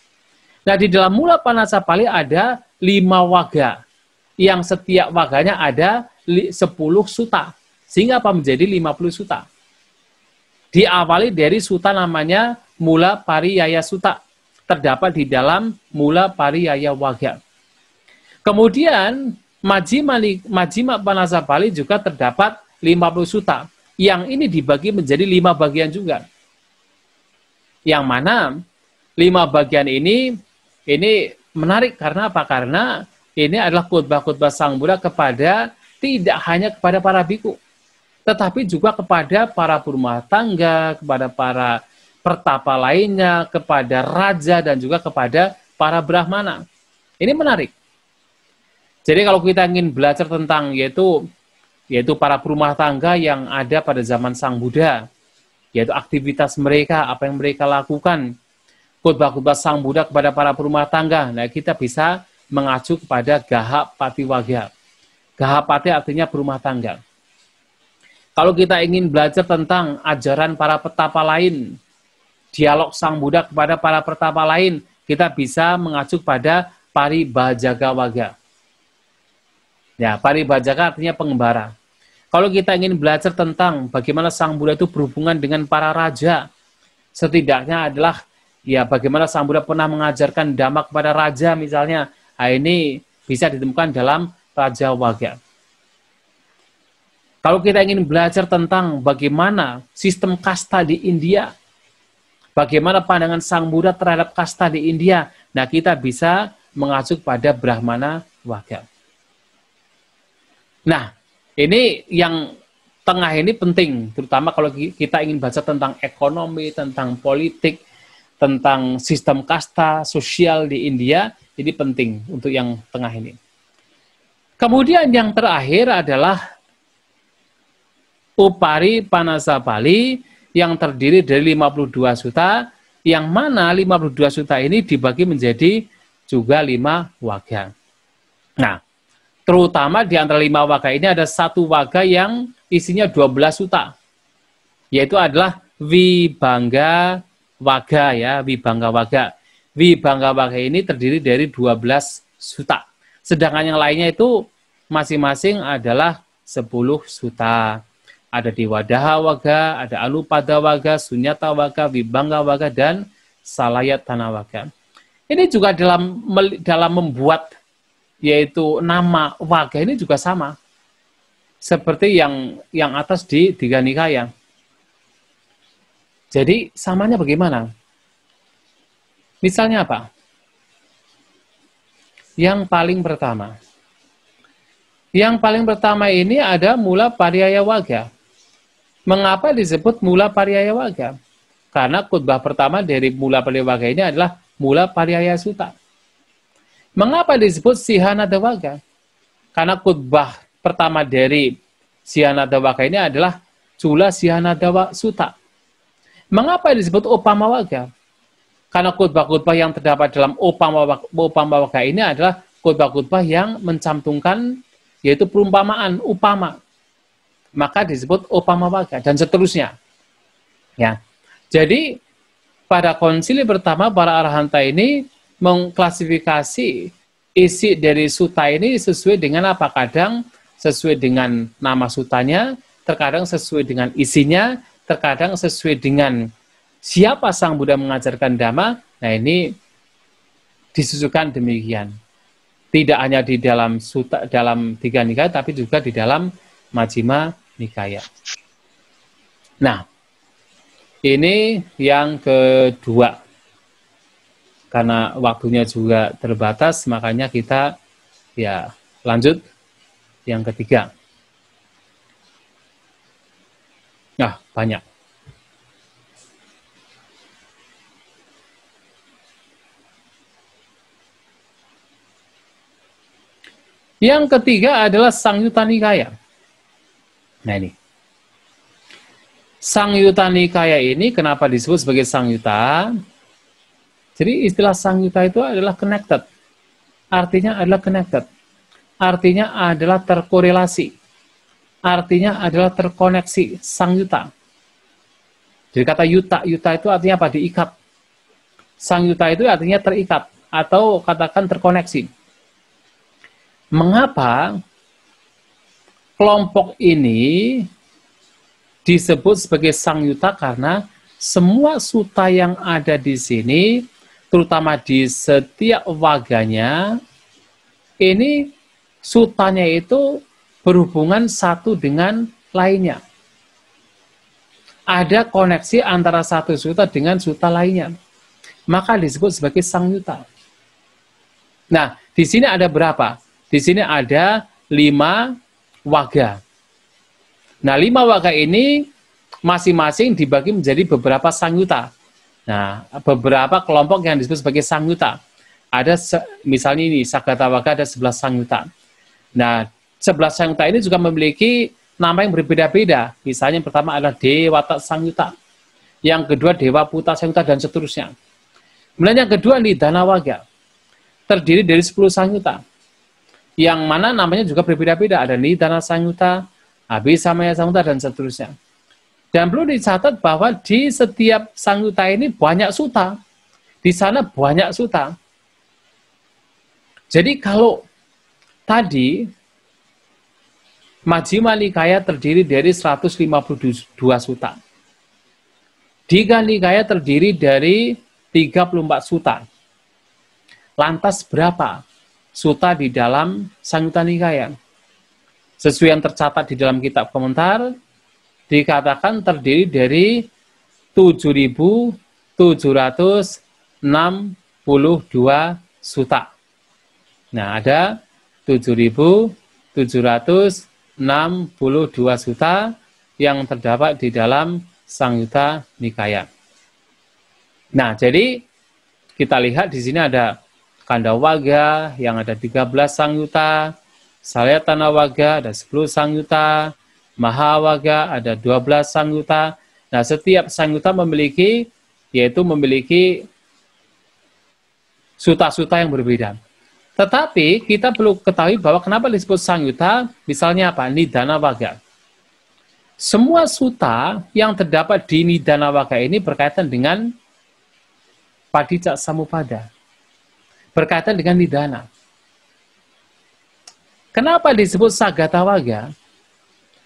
Nah, di dalam Mula Panasa Pali ada 5 waga, yang setiap waganya ada 10 sutta, sehingga apa menjadi 50 sutta. Diawali dari sutta namanya Mula Pariyaya Sutta, terdapat di dalam Mula Pariyaya Waga. Kemudian Majjhima Panasa Pali juga terdapat 50 sutta. Yang ini dibagi menjadi 5 bagian juga. Yang mana 5 bagian ini menarik karena apa? Karena ini adalah khutbah-khutbah Sang Buddha tidak hanya kepada para biku, tetapi juga kepada para perumah tangga, kepada para pertapa lainnya, kepada raja, dan juga kepada para brahmana. Ini menarik. Jadi kalau kita ingin belajar tentang yaitu para perumah tangga yang ada pada zaman Sang Buddha, yaitu aktivitas mereka, apa yang mereka lakukan, khutbah-khutbah Sang Buddha kepada para perumah tangga, nah kita bisa mengacu kepada Gahapatiwaga. Gahapati artinya perumah tangga. Kalau kita ingin belajar tentang ajaran para petapa lain, dialog Sang Buddha kepada para pertapa lain, kita bisa mengacu pada Paribhajagawaga. Ya, Paribhajaka artinya pengembara. Kalau kita ingin belajar tentang bagaimana Sang Buddha itu berhubungan dengan para raja, setidaknya adalah ya bagaimana Sang Buddha pernah mengajarkan dhamma kepada raja misalnya. Nah, ini bisa ditemukan dalam Raja Waga. Kalau kita ingin belajar tentang bagaimana sistem kasta di India, bagaimana pandangan Sang Buddha terhadap kasta di India, nah kita bisa mengacu pada Brahmana Waga. Nah, ini yang tengah ini penting, terutama kalau kita ingin baca tentang ekonomi, tentang politik, tentang sistem kasta sosial di India, jadi penting untuk yang tengah ini. Kemudian yang terakhir adalah Upari Panasapali yang terdiri dari 52 suta, yang mana 52 suta ini dibagi menjadi juga 5 waga. Nah, terutama di antara 5 waga ini ada satu waga yang isinya 12 suta, yaitu adalah Vibhanga Waga ya, Vibhanga Waga. Vibhanga Waga ini terdiri dari 12 suta. Sedangkan yang lainnya itu masing-masing adalah 10 suta. Ada Diwadaha Waga, ada Anupada Waga, Sunyata Waga, Vibhanga Waga, dan Salayatana Waga. Ini juga dalam membuat yaitu nama waga ini juga sama. Seperti yang atas di Tiga Nikaya. Jadi samanya bagaimana? Misalnya apa? Yang paling pertama. Yang paling pertama ini ada Mula Pariyaya Waga. Mengapa disebut Mula Pariyaya Waga? Karena khutbah pertama dari Mula Pariyaya Waga ini adalah Mula Pariyaya Sutta. Mengapa disebut Sihanada Waga? Karena khutbah pertama dari Sihanada Waga ini adalah Cula Sihanada Sutta. Mengapa disebut Upama Waga? Karena khutbah-khutbah yang terdapat dalam Upama Waga ini adalah khutbah-khutbah yang mencantumkan yaitu perumpamaan, upama. Maka disebut Upama Waga, dan seterusnya. Ya. Jadi, pada konsili pertama, para arahanta ini mengklasifikasi isi dari suta ini sesuai dengan apa? Kadang sesuai dengan nama sutanya, terkadang sesuai dengan isinya, terkadang sesuai dengan siapa Sang Buddha mengajarkan Dhamma. Nah, ini disusukan demikian. Tidak hanya di dalam suta, dalam Tiga Nikaya, tapi juga di dalam Majjhima Nikaya. Nah, ini yang kedua. Karena waktunya juga terbatas, makanya kita ya lanjut yang ketiga. Nah, banyak. Yang ketiga adalah Sangyutta Nikaya. Nah ini. Sangyutta Nikaya ini kenapa disebut sebagai Sangyutta? Jadi istilah Sangyutta itu adalah connected. Artinya adalah connected. Artinya adalah terkorelasi. Artinya adalah terkoneksi. Sangyutta. Jadi kata yuta itu artinya apa? Diikat. Sangyutta itu artinya terikat. Atau katakan terkoneksi. Mengapa kelompok ini disebut sebagai Sangyutta? Karena semua suta yang ada di sini, terutama di setiap waganya, ini sutanya itu berhubungan satu dengan lainnya. Ada koneksi antara satu suta dengan suta lainnya. Maka disebut sebagai Sangyutta. Nah, di sini ada berapa? Di sini ada 5 waga. Nah, 5 waga ini masing-masing dibagi menjadi beberapa Sangyutta. Nah, beberapa kelompok yang disebut sebagai Sangyutta. Ada misalnya ini, Sagata Waga ada 11 Sangyutta. Nah, 11 Sangyutta ini juga memiliki nama yang berbeda-beda. Misalnya yang pertama adalah Dewata Sangyutta. Yang kedua Dewa Puta Sangyutta dan seterusnya. Kemudian yang kedua Nidana Waga. Terdiri dari 10 Sangyutta. Yang mana namanya juga berbeda-beda. Ada Nidana Sangyutta, Abhisamaya Sangyutta, dan seterusnya. Dan perlu dicatat bahwa di setiap Sangyutta ini banyak suta. Di sana banyak suta. Jadi kalau tadi Majjhima Nikaya terdiri dari 152 suta. Digha Nikaya terdiri dari 34 suta. Lantas berapa suta di dalam Sangyutta Nikaya? Sesuai yang tercatat di dalam kitab komentar, dikatakan terdiri dari 7.762 suta. Nah, ada 7.762 62 sutta yang terdapat di dalam Samyutta Nikaya. Nah, jadi kita lihat di sini ada Kandawaga yang ada 13 Samyutta, Salayatana Waga ada 10 Samyutta, Mahawaga ada 12 Samyutta. Nah, setiap Samyutta memiliki sutta-sutta yang berbeda. Tetapi kita perlu ketahui bahwa kenapa disebut Samyutta, misalnya apa? Nidana Waga. Semua sutta yang terdapat di Nidana Waga ini berkaitan dengan Padicca Samuppada. Berkaitan dengan Nidana. Kenapa disebut Sagata Waga?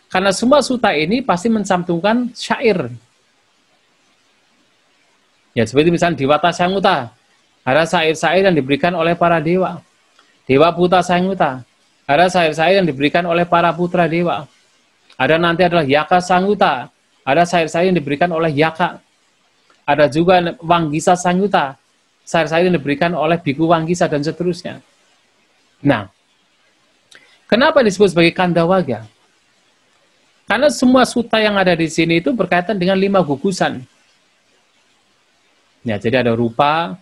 Karena semua sutta ini pasti mencantumkan syair. Ya, seperti misalnya Diwata Samyutta. Ada syair-syair yang diberikan oleh para dewa. Dewa Puta Samyutta. Ada syair-syair yang diberikan oleh para putra dewa. Ada nanti adalah Yaka Samyutta. Ada syair-syair yang diberikan oleh Yaka. Ada juga Wanggisa Samyutta. Syair-syair yang diberikan oleh Biku Wanggisa dan seterusnya. Nah, kenapa disebut sebagai Kandawaga? Karena semua sutta yang ada di sini itu berkaitan dengan 5 gugusan. Ya, jadi ada rupa,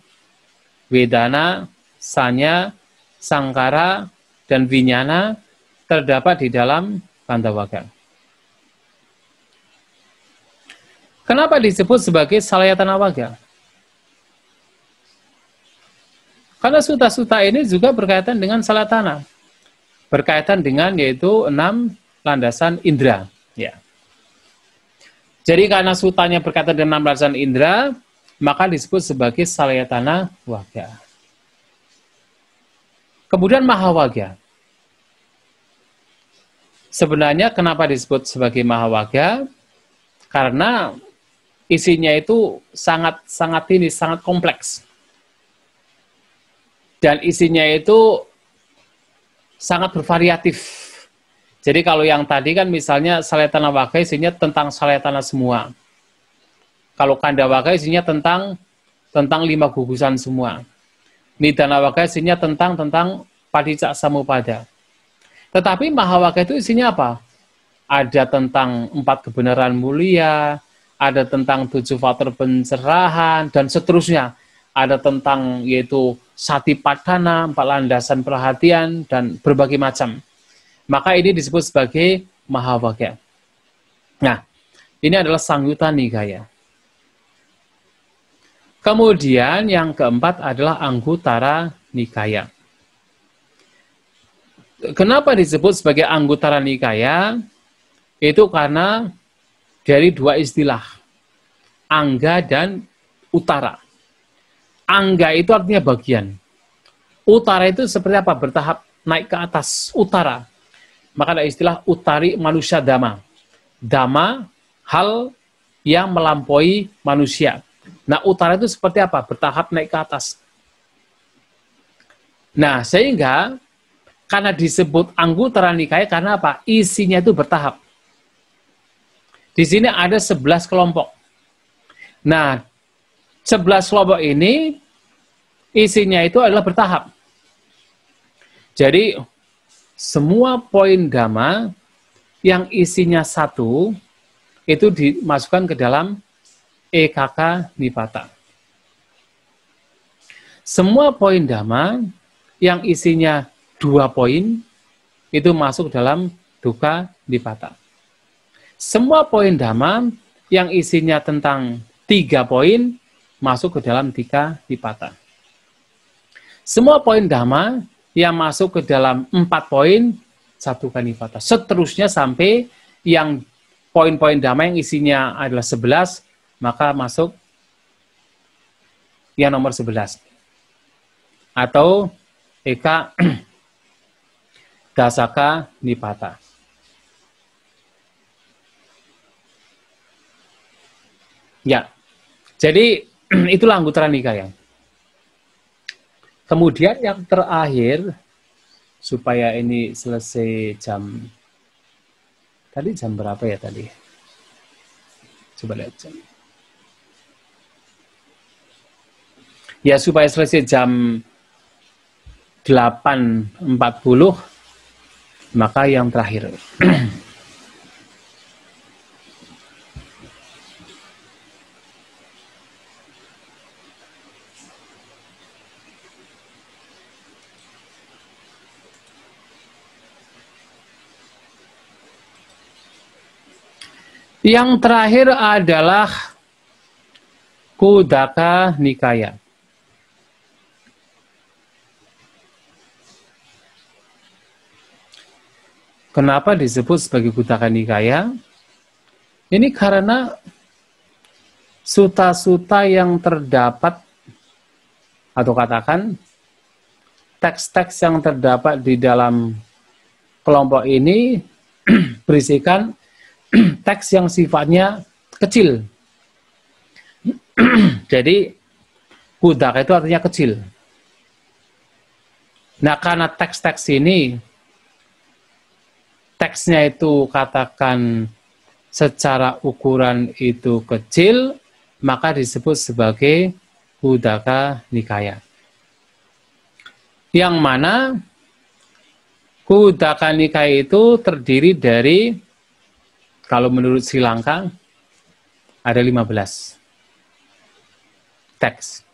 wedana, sanya, sangkara, dan vinyana terdapat di dalam Kandawaga. Kenapa disebut sebagai Salayatana Waga? Karena sutta-sutta ini juga berkaitan dengan salatana. Berkaitan dengan yaitu 6 landasan indera. Ya. Jadi karena suttanya berkaitan dengan 6 landasan indera, maka disebut sebagai Salayatana Waga. Kemudian Mahawaga. Sebenarnya kenapa disebut sebagai Mahawaga? Karena isinya itu sangat kompleks. Dan isinya itu sangat bervariatif. Jadi kalau yang tadi kan misalnya Salayatana Waga isinya tentang salayatana semua. Kalau Kandawaga isinya tentang 5 gugusan semua. Nidana Waga isinya tentang Padicca Samuppada. Tetapi Mahawaga itu isinya apa? Ada tentang 4 kebenaran mulia, ada tentang 7 faktor pencerahan, dan seterusnya. Ada tentang yaitu Satipadhana, 4 landasan perhatian, dan berbagai macam. Maka ini disebut sebagai Mahawaga. Nah, ini adalah Samyutta Nikaya. Kemudian yang keempat adalah Anguttara Nikaya. Kenapa disebut sebagai Anguttara Nikaya? Itu karena dari 2 istilah, Angga dan Uttara. Angga itu artinya bagian. Uttara itu seperti apa? Bertahap naik ke atas, utara. Maka ada istilah Uttari Manusia Dhamma. Dhamma, hal yang melampaui manusia. Nah, utara itu seperti apa? Bertahap naik ke atas. Nah, sehingga karena disebut Anguttara Nikaya karena apa? Isinya itu bertahap. Di sini ada 11 kelompok. Nah, 11 kelompok ini isinya itu adalah bertahap. Jadi, semua poin Dhamma yang isinya 1 itu dimasukkan ke dalam Ekaka Nipata. Semua poin Dhamma yang isinya 2 poin itu masuk dalam Dukkha Nipata. Semua poin Dhamma yang isinya tentang 3 poin masuk ke dalam Tikha Nipata. Semua poin Dhamma yang masuk ke dalam 4 poin Catukka Nipata. Seterusnya sampai yang poin-poin Dhamma yang isinya adalah 11 maka masuk yang nomor 11 atau Eka Dasaka Nipata. Ya, jadi itulah Anguttara Nikaya. Kemudian yang terakhir, supaya ini selesai tadi jam berapa ya tadi? Coba lihat jam. Ya, supaya selesai jam 8.40, Maka yang terakhir. Yang terakhir adalah Khuddaka Nikaya. Kenapa disebut sebagai Khuddaka Nikaya? Ini karena suta-suta yang terdapat, atau katakan teks-teks yang terdapat di dalam kelompok ini berisikan teks yang sifatnya kecil. Jadi Khuddaka itu artinya kecil. Nah, karena teks-teks ini teksnya itu katakan secara ukuran itu kecil, maka disebut sebagai Khuddaka Nikaya. Yang mana Khuddaka Nikaya itu terdiri dari, kalau menurut Sri Lanka, ada 15 teks.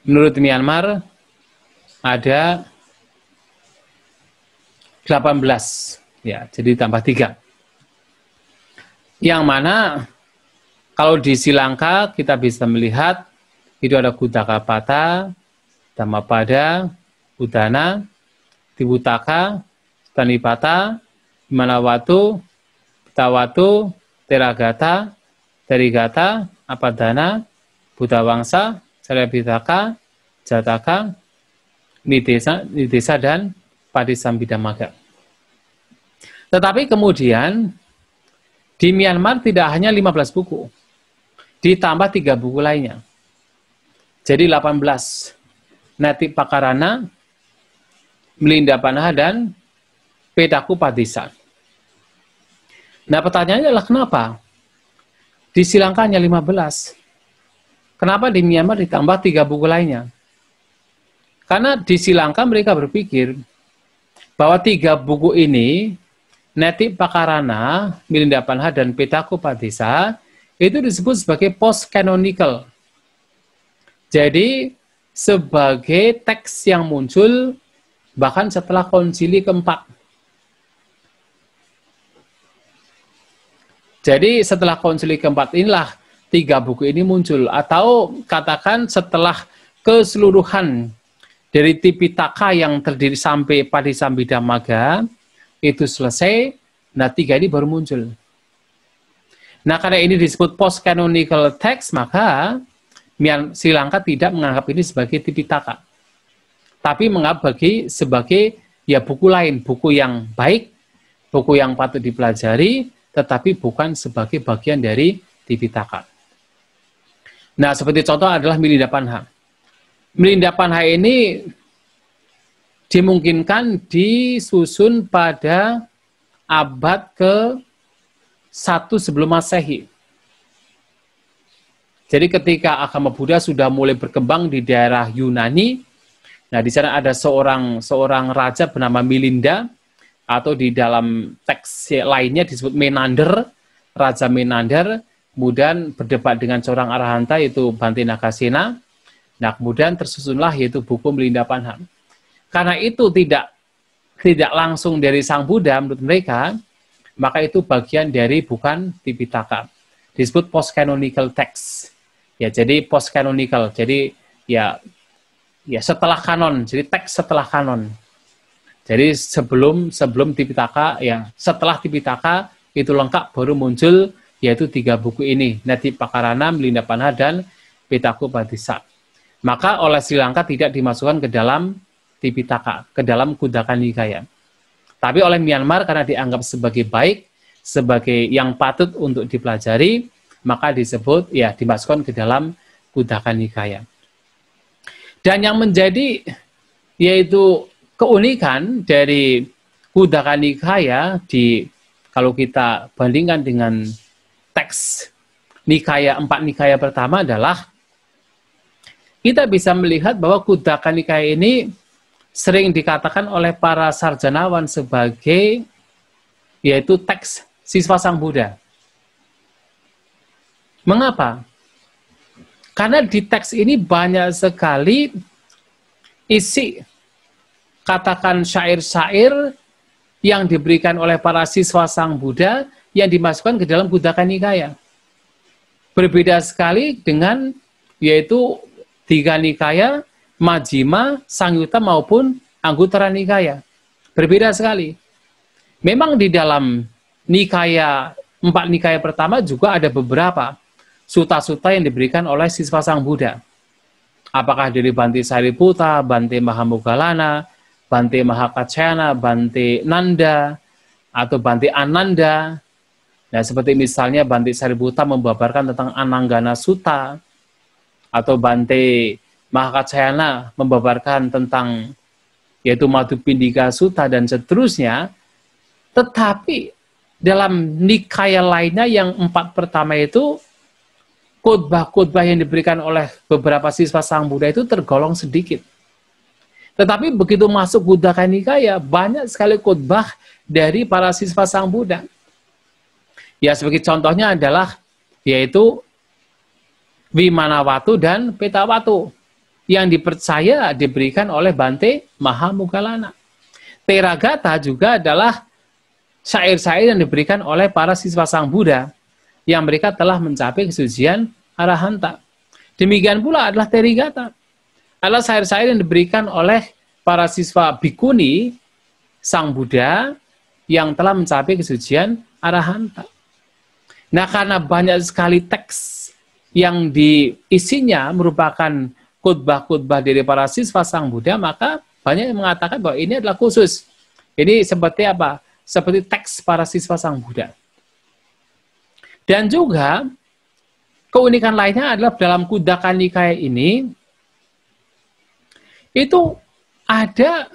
Menurut Myanmar, ada 18. Ya, jadi tambah 3. Yang mana kalau di Sri Lanka kita bisa melihat itu ada Khuddaka Pata, Dhammapada, Udana, Tibutaka, Tanipata, Manawatu, Tawatu, Teragata, Terigata, Apadana, Buddhawangsa, Sarabhitaka, Jataka, Nidesa, dan Padisambhidamaga. Tetapi kemudian di Myanmar tidak hanya 15 buku, ditambah 3 buku lainnya. Jadi 18. Netipakarana, Milinda Panaha, dan Petakupadisa. Nah, pertanyaannya adalah kenapa? Di Sri Lanka hanya 15. Kenapa di Myanmar ditambah 3 buku lainnya? Karena di Sri Lanka mereka berpikir bahwa 3 buku ini, Netipakarana, Milinda Panaha, dan Petakupadisa, itu disebut sebagai post-canonical. Jadi, sebagai teks yang muncul bahkan setelah konsili keempat. Jadi, setelah konsili keempat inilah 3 buku ini muncul. Atau katakan setelah keseluruhan dari Tipitaka yang terdiri sampai Padisambhidamaga, itu selesai, nah 3 ini baru muncul. Nah, karena ini disebut post-canonical text, maka Sri Lanka tidak menganggap ini sebagai Tipitaka. Tapi menganggap sebagai ya buku lain, buku yang baik, buku yang patut dipelajari, tetapi bukan sebagai bagian dari Tipitaka. Nah, seperti contoh adalah Milinda Panaha. Milinda Panaha ini dimungkinkan disusun pada abad ke-1 sebelum Masehi. Jadi ketika agama Buddha sudah mulai berkembang di daerah Yunani, nah di sana ada seorang raja bernama Milinda, atau di dalam teks lainnya disebut Menander, Raja Menander, kemudian berdebat dengan seorang arahanta yaitu Bhante Nagasena. Nah, kemudian tersusunlah yaitu buku Milinda Panaha. Karena itu tidak langsung dari Sang Buddha menurut mereka, maka itu bagian dari bukan Tipitaka. Disebut post-canonical text. Ya, jadi post-canonical. Jadi ya setelah kanon, jadi teks setelah kanon. Jadi sebelum Tipitaka, ya setelah Tipitaka itu lengkap baru muncul yaitu 3 buku ini, Netipakarana, Milinda Panaha, dan Petakupadisa. Maka oleh Sri Lanka tidak dimasukkan ke dalam Tipitaka, ke dalam Khuddaka Nikaya. Tapi oleh Myanmar karena dianggap sebagai baik, sebagai yang patut untuk dipelajari, maka disebut ya dimasukkan ke dalam Khuddaka Nikaya. Dan yang menjadi yaitu keunikan dari Khuddaka Nikaya kalau kita bandingkan dengan teks Nikaya 4 Nikaya pertama adalah kita bisa melihat bahwa Khuddaka Nikaya ini sering dikatakan oleh para sarjanawan sebagai yaitu teks siswa Sang Buddha. Mengapa? Karena di teks ini banyak sekali isi, katakan syair-syair yang diberikan oleh para siswa Sang Buddha yang dimasukkan ke dalam Kuddaka Nikaya. Berbeda sekali dengan yaitu tiga nikaya, Majjhima, Sangyutta maupun Anguttara Nikaya. Berbeda sekali. Memang di dalam nikaya, 4 nikaya pertama juga ada beberapa suta-suta yang diberikan oleh siswa Sang Buddha. Apakah dari Bhante Sariputta, Bhante Mahamoggallana, Bhante Mahakaccayana, Bhante Nanda, atau Bhante Ananda. Nah, seperti misalnya Bhante Sariputta membabarkan tentang Ananggana Sutta, atau Bhante Mahakaccayana membabarkan tentang yaitu Madhupindika Sutta dan seterusnya. Tetapi dalam nikaya lainnya yang 4 pertama itu, khotbah-khotbah yang diberikan oleh beberapa siswa Sang Buddha itu tergolong sedikit. Tetapi begitu masuk Kuddaka Nikaya, banyak sekali khotbah dari para siswa Sang Buddha. Ya, sebagai contohnya adalah yaitu Vimanawatu dan Petawatu yang dipercaya diberikan oleh Bhante Mahamoggallana. Teragata juga adalah syair-syair yang diberikan oleh para siswa Sang Buddha yang mereka telah mencapai kesucian arahanta. Demikian pula adalah Terigata, adalah syair-syair yang diberikan oleh para siswa bhikkhuni Sang Buddha yang telah mencapai kesucian arahanta. Nah, karena banyak sekali teks yang diisinya merupakan khotbah-khotbah dari para siswa Sang Buddha, maka banyak yang mengatakan bahwa ini adalah khusus. Ini seperti apa? Seperti teks para siswa Sang Buddha. Dan juga keunikan lainnya adalah dalam Kuddaka Nikaya ini itu ada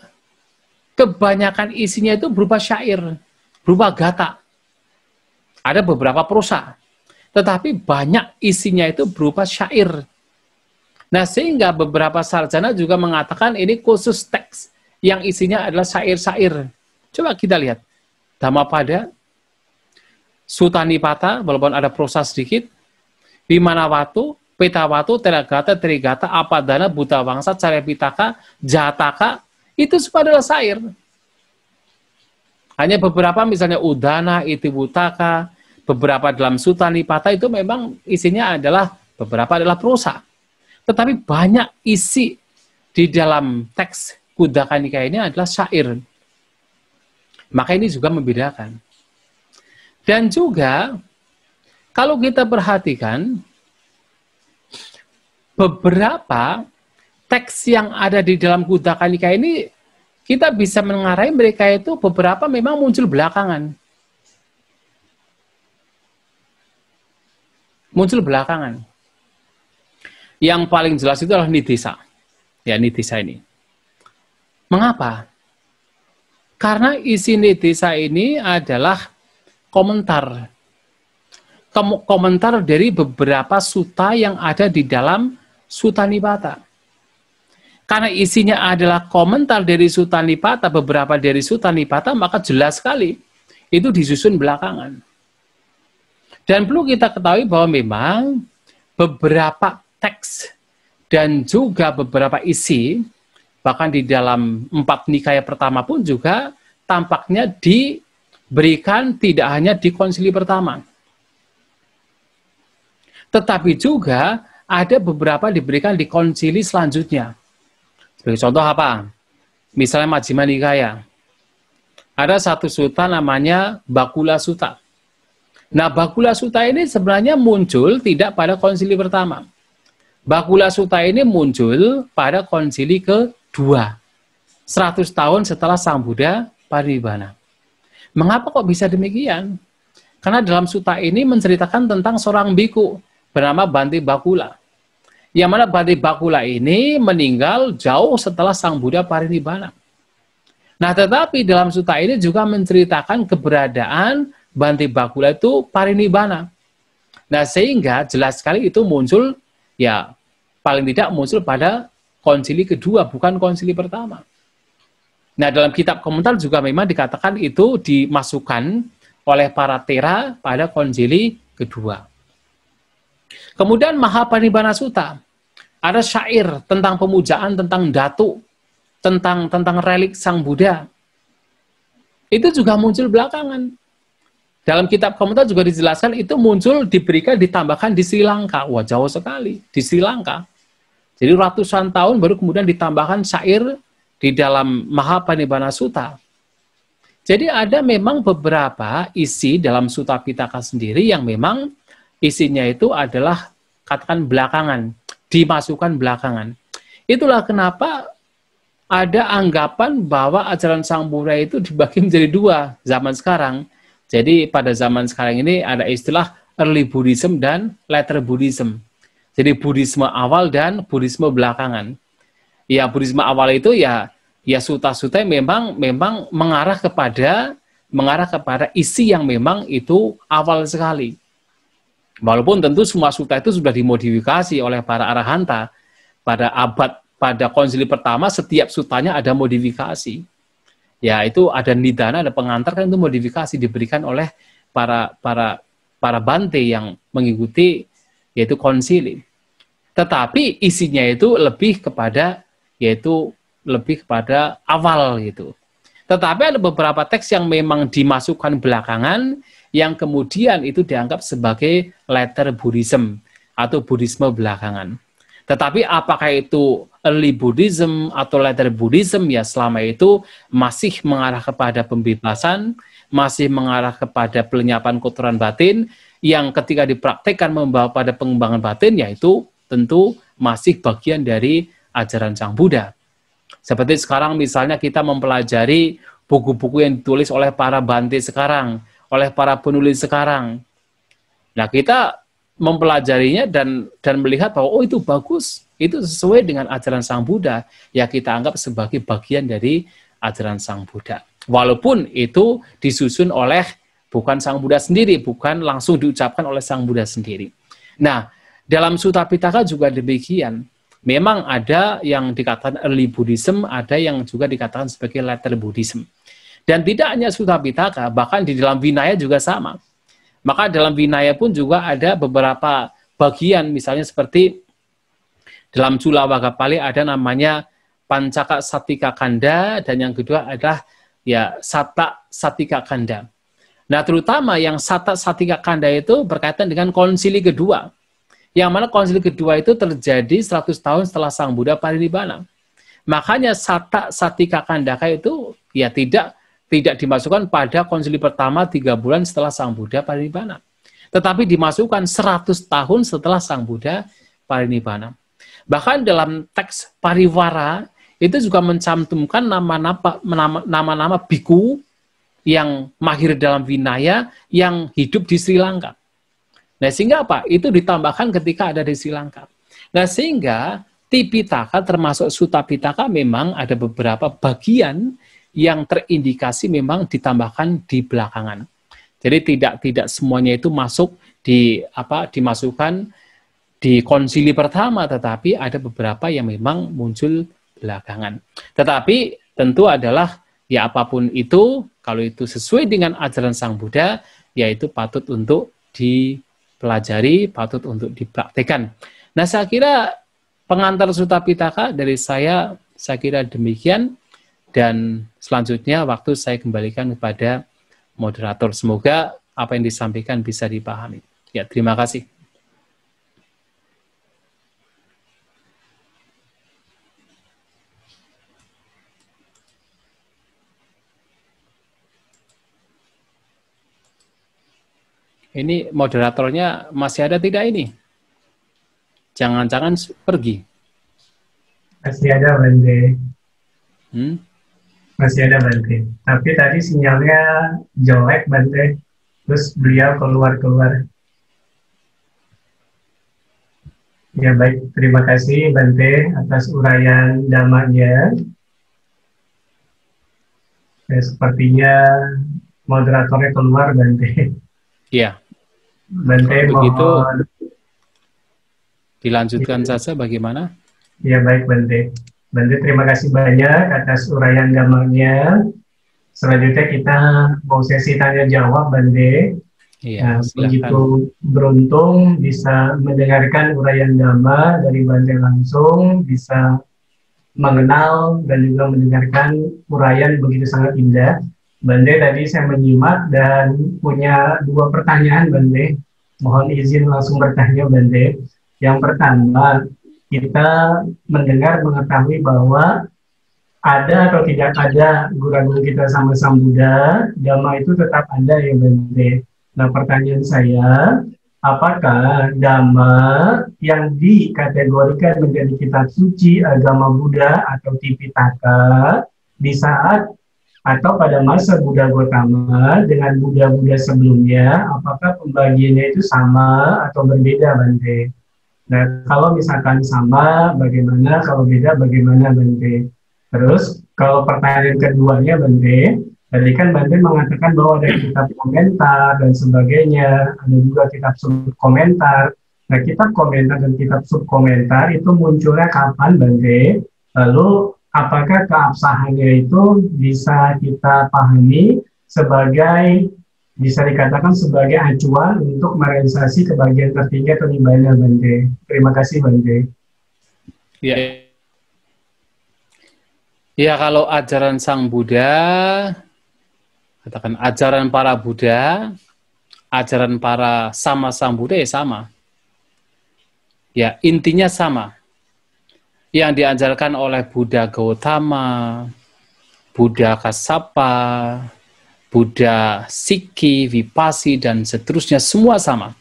kebanyakan isinya itu berupa syair, berupa gata. Ada beberapa prosa, tetapi banyak isinya itu berupa syair. Nah, sehingga beberapa sarjana juga mengatakan ini khusus teks yang isinya adalah syair-syair. Coba kita lihat. Dhammapada, Sutta Nipata, walaupun ada prosa sedikit, Vimanawatu, Petawatu, Teragata, Trigata, Apadana, Buddha Wangsa, Cariyapitaka, Jataka, itu semua adalah syair. Hanya beberapa misalnya Udana, Itiwutaka, beberapa dalam Sutta Nipata itu memang isinya adalah, beberapa adalah prosa. Tetapi banyak isi di dalam teks Kuddaka Nikaya ini adalah syair. Maka ini juga membedakan. Dan juga, kalau kita perhatikan, beberapa teks yang ada di dalam Kuddaka Nikaya ini, kita bisa mengarai mereka itu beberapa memang muncul belakangan. Muncul belakangan. Yang paling jelas itu adalah Nidesa. Ya, Nidesa ini. Mengapa? Karena isi Nidesa ini adalah komentar. Komentar dari beberapa sutta yang ada di dalam Sutta Nipata. Karena isinya adalah komentar dari Sutta Nipata, beberapa dari Sutta Nipata, maka jelas sekali itu disusun belakangan. Dan perlu kita ketahui bahwa memang beberapa teks dan juga beberapa isi, bahkan di dalam 4 nikaya pertama pun juga tampaknya diberikan tidak hanya di konsili pertama. Tetapi juga ada beberapa diberikan di konsili selanjutnya. Sebagai contoh apa? Misalnya Majjhima Nikaya. Ada satu sutta namanya Bakula Sutta. Nah, Bakula Sutta ini sebenarnya muncul tidak pada konsili pertama. Bakula Sutta ini muncul pada konsili kedua. 100 tahun setelah Sang Buddha parinibbana. Mengapa kok bisa demikian? Karena dalam sutta ini menceritakan tentang seorang biku bernama Bhante Bakula. Yang mana Bhante Bakula ini meninggal jauh setelah Sang Buddha parinibbana. Nah, tetapi dalam sutta ini juga menceritakan keberadaan Bhante Bakula itu parinibbana. Nah, sehingga jelas sekali itu muncul, ya paling tidak muncul pada konsili kedua, bukan konsili pertama. Nah, dalam kitab komentar juga memang dikatakan itu dimasukkan oleh para tera pada konsili kedua. Kemudian Mahaparinibbana Sutta, ada syair tentang pemujaan, tentang datu, tentang relik Sang Buddha. Itu juga muncul belakangan. Dalam kitab komentar juga dijelaskan itu muncul, diberikan, ditambahkan di Sri Lanka. Wah, jauh sekali, di Sri Lanka. Jadi ratusan tahun baru kemudian ditambahkan syair di dalam Mahaparinibbana Sutta. Jadi ada memang beberapa isi dalam Sutta Pitaka sendiri yang memang isinya itu adalah katakan belakangan, dimasukkan belakangan. Itulah kenapa ada anggapan bahwa ajaran Sang Buddha itu dibagi menjadi dua zaman sekarang. Jadi pada zaman sekarang ini ada istilah early Buddhism dan later Buddhism. Jadi Buddhisme awal dan Buddhisme belakangan. Ya, Buddhisme awal itu ya suta-suta memang mengarah kepada isi yang memang itu awal sekali. Walaupun tentu semua suta itu sudah dimodifikasi oleh para arahanta. Pada konsili pertama setiap sutanya ada modifikasi. Ya, itu ada nidana, ada pengantar, kan itu modifikasi diberikan oleh para bante yang mengikuti yaitu konsili. Tetapi isinya itu lebih kepada awal gitu. Tetapi ada beberapa teks yang memang dimasukkan belakangan yang kemudian itu dianggap sebagai later Buddhism atau Buddhisme belakangan. Tetapi apakah itu early Buddhism atau later Buddhism, ya selama itu masih mengarah kepada pembebasan, masih mengarah kepada pelenyapan kotoran batin yang ketika dipraktekkan membawa pada pengembangan batin, yaitu tentu masih bagian dari ajaran Sang Buddha. Seperti sekarang misalnya kita mempelajari buku-buku yang ditulis oleh para bante sekarang, oleh para penulis sekarang. Nah, kita mempelajarinya dan melihat bahwa oh itu bagus, itu sesuai dengan ajaran Sang Buddha, ya kita anggap sebagai bagian dari ajaran Sang Buddha. Walaupun itu disusun oleh bukan Sang Buddha sendiri, bukan langsung diucapkan oleh Sang Buddha sendiri. Nah, dalam Sutta Pitaka juga demikian. Memang ada yang dikatakan early Buddhism, ada yang juga dikatakan sebagai later Buddhism. Dan tidak hanya Sutta Pitaka, bahkan di dalam Vinaya juga sama. Maka dalam Vinaya pun juga ada beberapa bagian, misalnya seperti dalam Culawagapali ada namanya Pancaka Satika Kanda, dan yang kedua adalah ya Satta Satika Kanda. Nah, terutama yang Satta Satika Kanda itu berkaitan dengan konsili kedua. Yang mana konsili kedua itu terjadi 100 tahun setelah Sang Buddha parinibbana. Makanya Satta Satika Kandaka itu ya tidak dimasukkan pada konsili pertama 3 bulan setelah Sang Buddha parinibbana. Tetapi dimasukkan 100 tahun setelah Sang Buddha parinibbana. Bahkan dalam teks Pariwara itu juga mencantumkan nama-nama biku yang mahir dalam Vinaya yang hidup di Sri Lanka. Nah, sehingga apa? Itu ditambahkan ketika ada di Sri Lanka. Nah, sehingga Tipitaka termasuk Sutta Pitaka memang ada beberapa bagian yang terindikasi memang ditambahkan di belakangan. Jadi tidak semuanya itu masuk dimasukkan di konsili pertama, tetapi ada beberapa yang memang muncul belakangan. Tetapi tentu adalah ya apapun itu, kalau itu sesuai dengan ajaran Sang Buddha, yaitu patut untuk dipelajari, patut untuk dipraktekkan. Nah, saya kira pengantar Sutta Pitaka dari saya kira demikian, dan selanjutnya waktu saya kembalikan kepada moderator. Semoga apa yang disampaikan bisa dipahami. Ya, terima kasih. Ini moderatornya masih ada tidak ini? Jangan-jangan pergi. Masih ada, Bante. Masih ada, Bante. Tapi tadi sinyalnya jelek, Bante. Terus beliau keluar. Ya, baik. Terima kasih, Bante, atas uraian damanya. Ya, sepertinya moderatornya keluar, Bante. Iya. Bante, begitu mohon dilanjutkan saja bagaimana? Ya, baik, Bante. Bante, terima kasih banyak atas uraian gambarnya. Selanjutnya kita mau sesi tanya jawab, Bante. Iya, Nah, silakan. begitu beruntung bisa mendengarkan uraian Dhamma dari Bante langsung, bisa mengenal dan juga mendengarkan uraian begitu sangat indah. Bante, tadi saya menyimak dan punya dua pertanyaan, Bante. Mohon izin langsung bertanya, Bante. Yang pertama, kita mendengar mengetahui bahwa ada atau tidak ada guru-guru kita sama Sang Buddha, Dhamma itu tetap ada ya Bante. Nah pertanyaan saya, apakah Dhamma yang dikategorikan menjadi kitab suci agama Buddha atau Tipitaka di saat atau pada masa Buddha Gotama dengan Buddha-Buddha sebelumnya, apakah pembagiannya itu sama atau berbeda Bante? Nah, kalau misalkan sama, bagaimana? Kalau beda, bagaimana, Bante? Terus, kalau pertanyaan keduanya, Bante, tadi kan Bante mengatakan bahwa ada kitab komentar dan sebagainya, ada juga kitab subkomentar. Nah, kitab komentar dan kitab subkomentar itu munculnya kapan, Bante? Lalu, apakah keabsahannya itu bisa kita pahami sebagai bisa dikatakan sebagai acuan untuk merealisasi kebahagiaan tertinggi atau nibbana, Bante. Terima kasih, Bante. Ya, ya kalau ajaran Sang Buddha, katakan ajaran para Buddha, ajaran para sama Sang Buddha ya sama. Ya, intinya sama. Yang diajarkan oleh Buddha Gautama, Buddha Kassapa, Buddha Sikhi, Vipassi, dan seterusnya semua sama.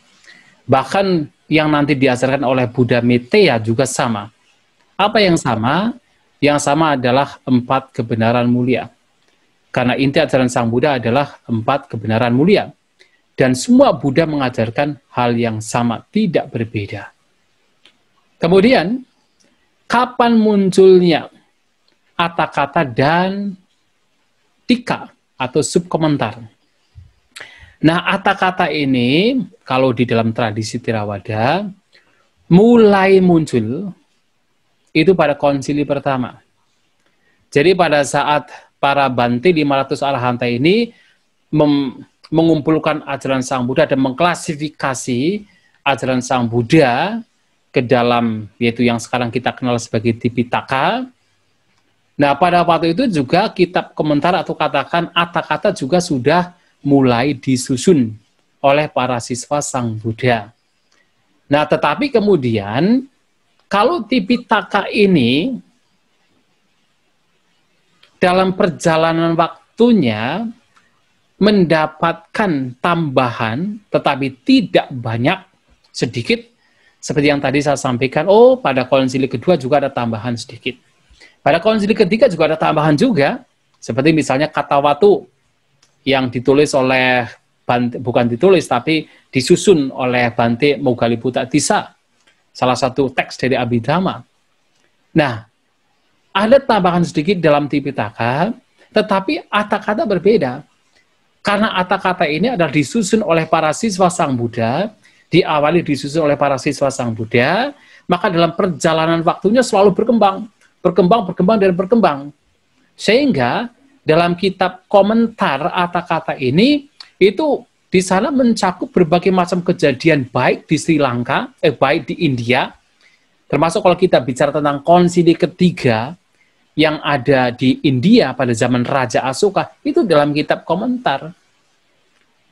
Bahkan yang nanti diajarkan oleh Buddha Meteya juga sama. Apa yang sama? Yang sama adalah 4 kebenaran mulia. Karena inti ajaran Sang Buddha adalah 4 kebenaran mulia. Dan semua Buddha mengajarkan hal yang sama, tidak berbeda. Kemudian, kapan munculnya kata-kata dan tika atau subkomentar? Nah, kata-kata ini, kalau di dalam tradisi Theravada, mulai muncul itu pada konsili pertama. Jadi pada saat para Bante 500 Arahanta ini mengumpulkan ajaran Sang Buddha dan mengklasifikasi ajaran Sang Buddha ke dalam, yaitu yang sekarang kita kenal sebagai Tipitaka. Nah, pada waktu itu juga kitab komentar atau katakan kata-kata juga sudah mulai disusun oleh para siswa Sang Buddha. Nah, tetapi kemudian kalau Tipitaka ini dalam perjalanan waktunya mendapatkan tambahan, tetapi tidak banyak, sedikit, seperti yang tadi saya sampaikan, pada konsili kedua juga ada tambahan sedikit. Pada konsili ketiga juga ada tambahan juga, seperti misalnya kata watu yang ditulis oleh Bante, bukan ditulis tapi disusun oleh Bante Moggaliputta Tissa, salah satu teks dari Abhidhamma. Nah, ada tambahan sedikit dalam Tipitaka, tetapi kata-kata berbeda. Karena kata-kata ini adalah disusun oleh para siswa Sang Buddha, diawali disusun oleh para siswa Sang Buddha, maka dalam perjalanan waktunya selalu berkembang, dan berkembang. Sehingga dalam kitab komentar kata-kata ini, itu di sana mencakup berbagai macam kejadian baik di Sri Lanka, baik di India, termasuk kalau kita bicara tentang konsili ketiga yang ada di India pada zaman Raja Asoka, itu dalam kitab komentar.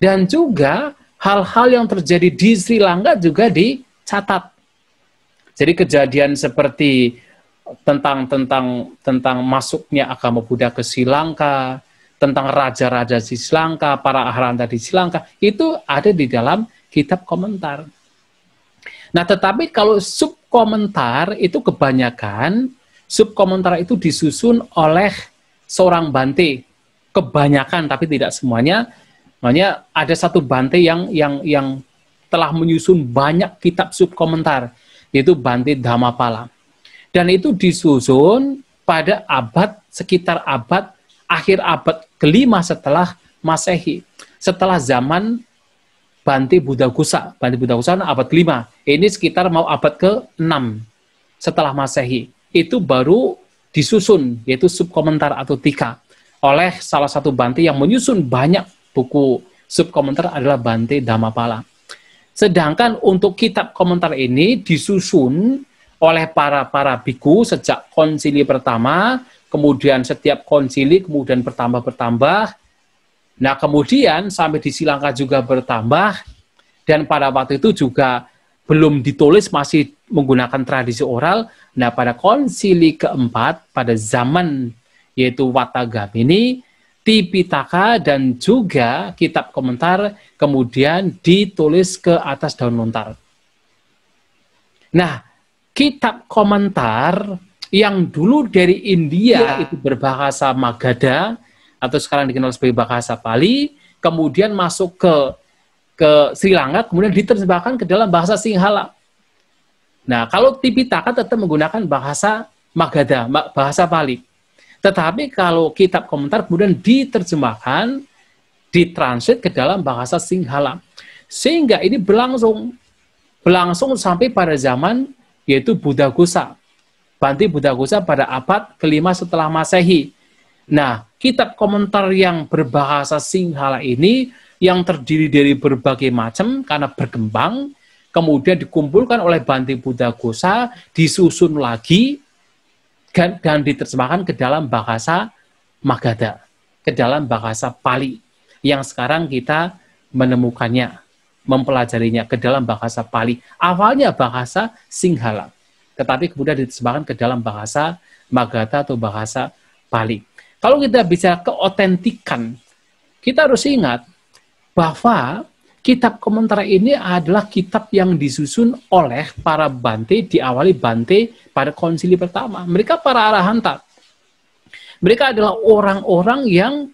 Dan juga hal-hal yang terjadi di Sri Lanka juga dicatat. Jadi kejadian seperti tentang masuknya agama Buddha ke Sri Lanka, tentang raja-raja di Sri Lanka, para arahanta di Sri Lanka, itu ada di dalam kitab komentar. Nah, tetapi kalau subkomentar itu kebanyakan, subkomentar itu disusun oleh seorang Bante. Kebanyakan, tapi tidak semuanya. Makanya ada satu Bante yang telah menyusun banyak kitab subkomentar, yaitu Bante Dhammapala. Dan itu disusun pada sekitar akhir abad ke-5 setelah Masehi. Setelah zaman Bante Buddhaghose. Bante Buddhaghose abad ke-5. Ini sekitar mau abad ke-6 setelah Masehi. Itu baru disusun, yaitu subkomentar atau tika, oleh salah satu Bante yang menyusun banyak buku subkomentar adalah Bante Dhammapala. Sedangkan untuk kitab komentar ini disusun oleh para biku sejak konsili pertama, kemudian setiap konsili kemudian bertambah. Nah, kemudian sampai di Sri Lanka juga bertambah, dan pada waktu itu juga belum ditulis, masih menggunakan tradisi oral. Nah, pada konsili keempat, pada zaman yaitu Watagamini, Tipitaka dan juga kitab komentar kemudian ditulis ke atas daun lontar. Nah, kitab komentar yang dulu dari India itu berbahasa Magadha atau sekarang dikenal sebagai bahasa Pali, kemudian masuk ke Sri Lanka, kemudian diterjemahkan ke dalam bahasa Sinhala. Nah, kalau Tipitaka tetap menggunakan bahasa Magadha, bahasa Pali. Tetapi kalau kitab komentar kemudian diterjemahkan, ditranslate ke dalam bahasa Sinhala. Sehingga ini berlangsung sampai pada zaman yaitu Buddhaghosa. Bante Buddhaghosa pada abad kelima setelah Masehi. Nah, kitab komentar yang berbahasa Sinhala ini yang terdiri dari berbagai macam karena berkembang, kemudian dikumpulkan oleh Bante Buddhaghosa, disusun lagi, dan diterjemahkan ke dalam bahasa Magadha, ke dalam bahasa Pali, yang sekarang kita menemukannya, mempelajarinya ke dalam bahasa Pali. Awalnya bahasa Sinhala, tetapi kemudian diterjemahkan ke dalam bahasa Magadha atau bahasa Pali. Kalau kita bicara keotentikan, kita harus ingat bahwa kitab komentar ini adalah kitab yang disusun oleh para Bante, diawali Bante pada konsili pertama. Mereka para arahanta. Mereka adalah orang-orang yang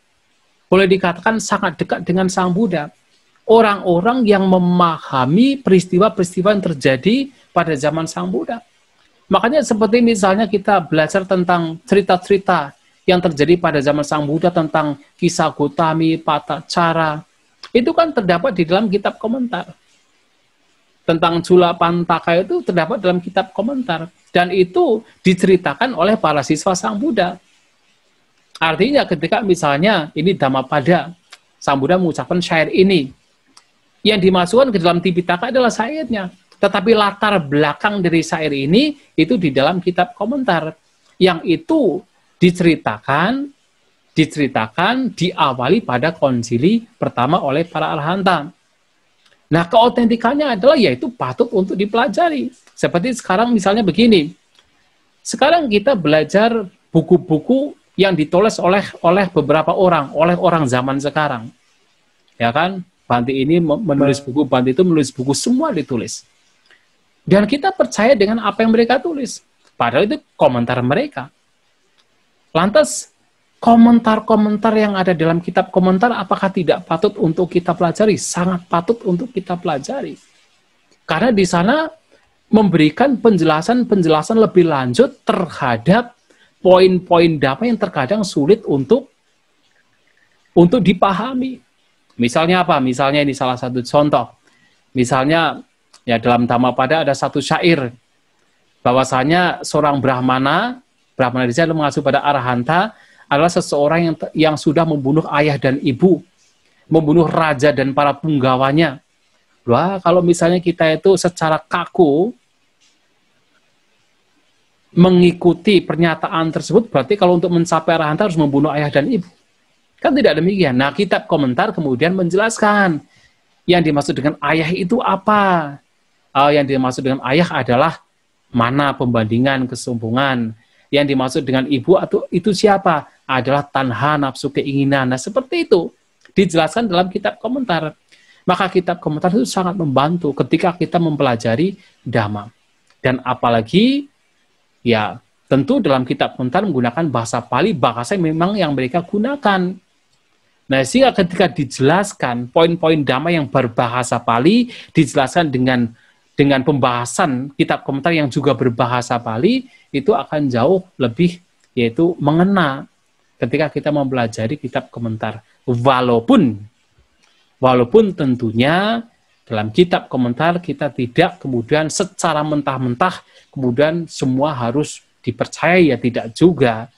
boleh dikatakan sangat dekat dengan Sang Buddha. Orang-orang yang memahami peristiwa-peristiwa yang terjadi pada zaman Sang Buddha. Makanya seperti misalnya kita belajar tentang cerita-cerita yang terjadi pada zaman Sang Buddha tentang kisah Gotami, Patacara, itu kan terdapat di dalam kitab komentar. Tentang Cula Pantaka itu terdapat dalam kitab komentar. Dan itu diceritakan oleh para siswa Sang Buddha. Artinya ketika misalnya ini Dhammapada, Sang Buddha mengucapkan syair ini. Yang dimasukkan ke dalam Tipitaka adalah syairnya. Tetapi latar belakang dari syair ini itu di dalam kitab komentar. Yang itu diceritakan diawali pada konsili pertama oleh para arahanta. Nah, keautentikannya adalah yaitu patut untuk dipelajari. Seperti sekarang misalnya begini. Sekarang kita belajar buku-buku yang ditulis oleh beberapa orang, oleh orang zaman sekarang. Ya kan? Bante ini menulis buku, Bante itu menulis buku, semua ditulis. Dan kita percaya dengan apa yang mereka tulis. Padahal itu komentar mereka. Lantas komentar-komentar yang ada dalam kitab komentar apakah tidak patut untuk kita pelajari? Sangat patut untuk kita pelajari. Karena di sana memberikan penjelasan-penjelasan lebih lanjut terhadap poin-poin Dhamma yang terkadang sulit untuk dipahami. Misalnya apa? Misalnya ini salah satu contoh. Misalnya ya dalam Dhammapada ada satu syair bahwasanya seorang Brahmana di sana mengacu pada arahanta adalah seseorang yang sudah membunuh ayah dan ibu, membunuh raja dan para punggawanya. Wah, kalau misalnya kita itu secara kaku mengikuti pernyataan tersebut, berarti kalau untuk mencapai arahanta harus membunuh ayah dan ibu. Kan tidak demikian. Nah, kitab komentar kemudian menjelaskan yang dimaksud dengan ayah itu apa. Yang dimaksud dengan ayah adalah mana pembandingan kesombongan. Yang dimaksud dengan ibu atau itu siapa? Adalah tanha, nafsu, keinginan. Nah, seperti itu dijelaskan dalam kitab komentar. Maka kitab komentar itu sangat membantu ketika kita mempelajari Dhamma. Dan apalagi, ya tentu dalam kitab komentar menggunakan bahasa Pali, bahasa memang yang mereka gunakan. Nah, sehingga ketika dijelaskan poin-poin Dhamma yang berbahasa Pali, dijelaskan dengan pembahasan kitab komentar yang juga berbahasa Pali, itu akan jauh lebih yaitu mengena ketika kita mempelajari kitab komentar. Walaupun tentunya dalam kitab komentar kita tidak kemudian secara mentah-mentah kemudian semua harus dipercayai ya tidak juga.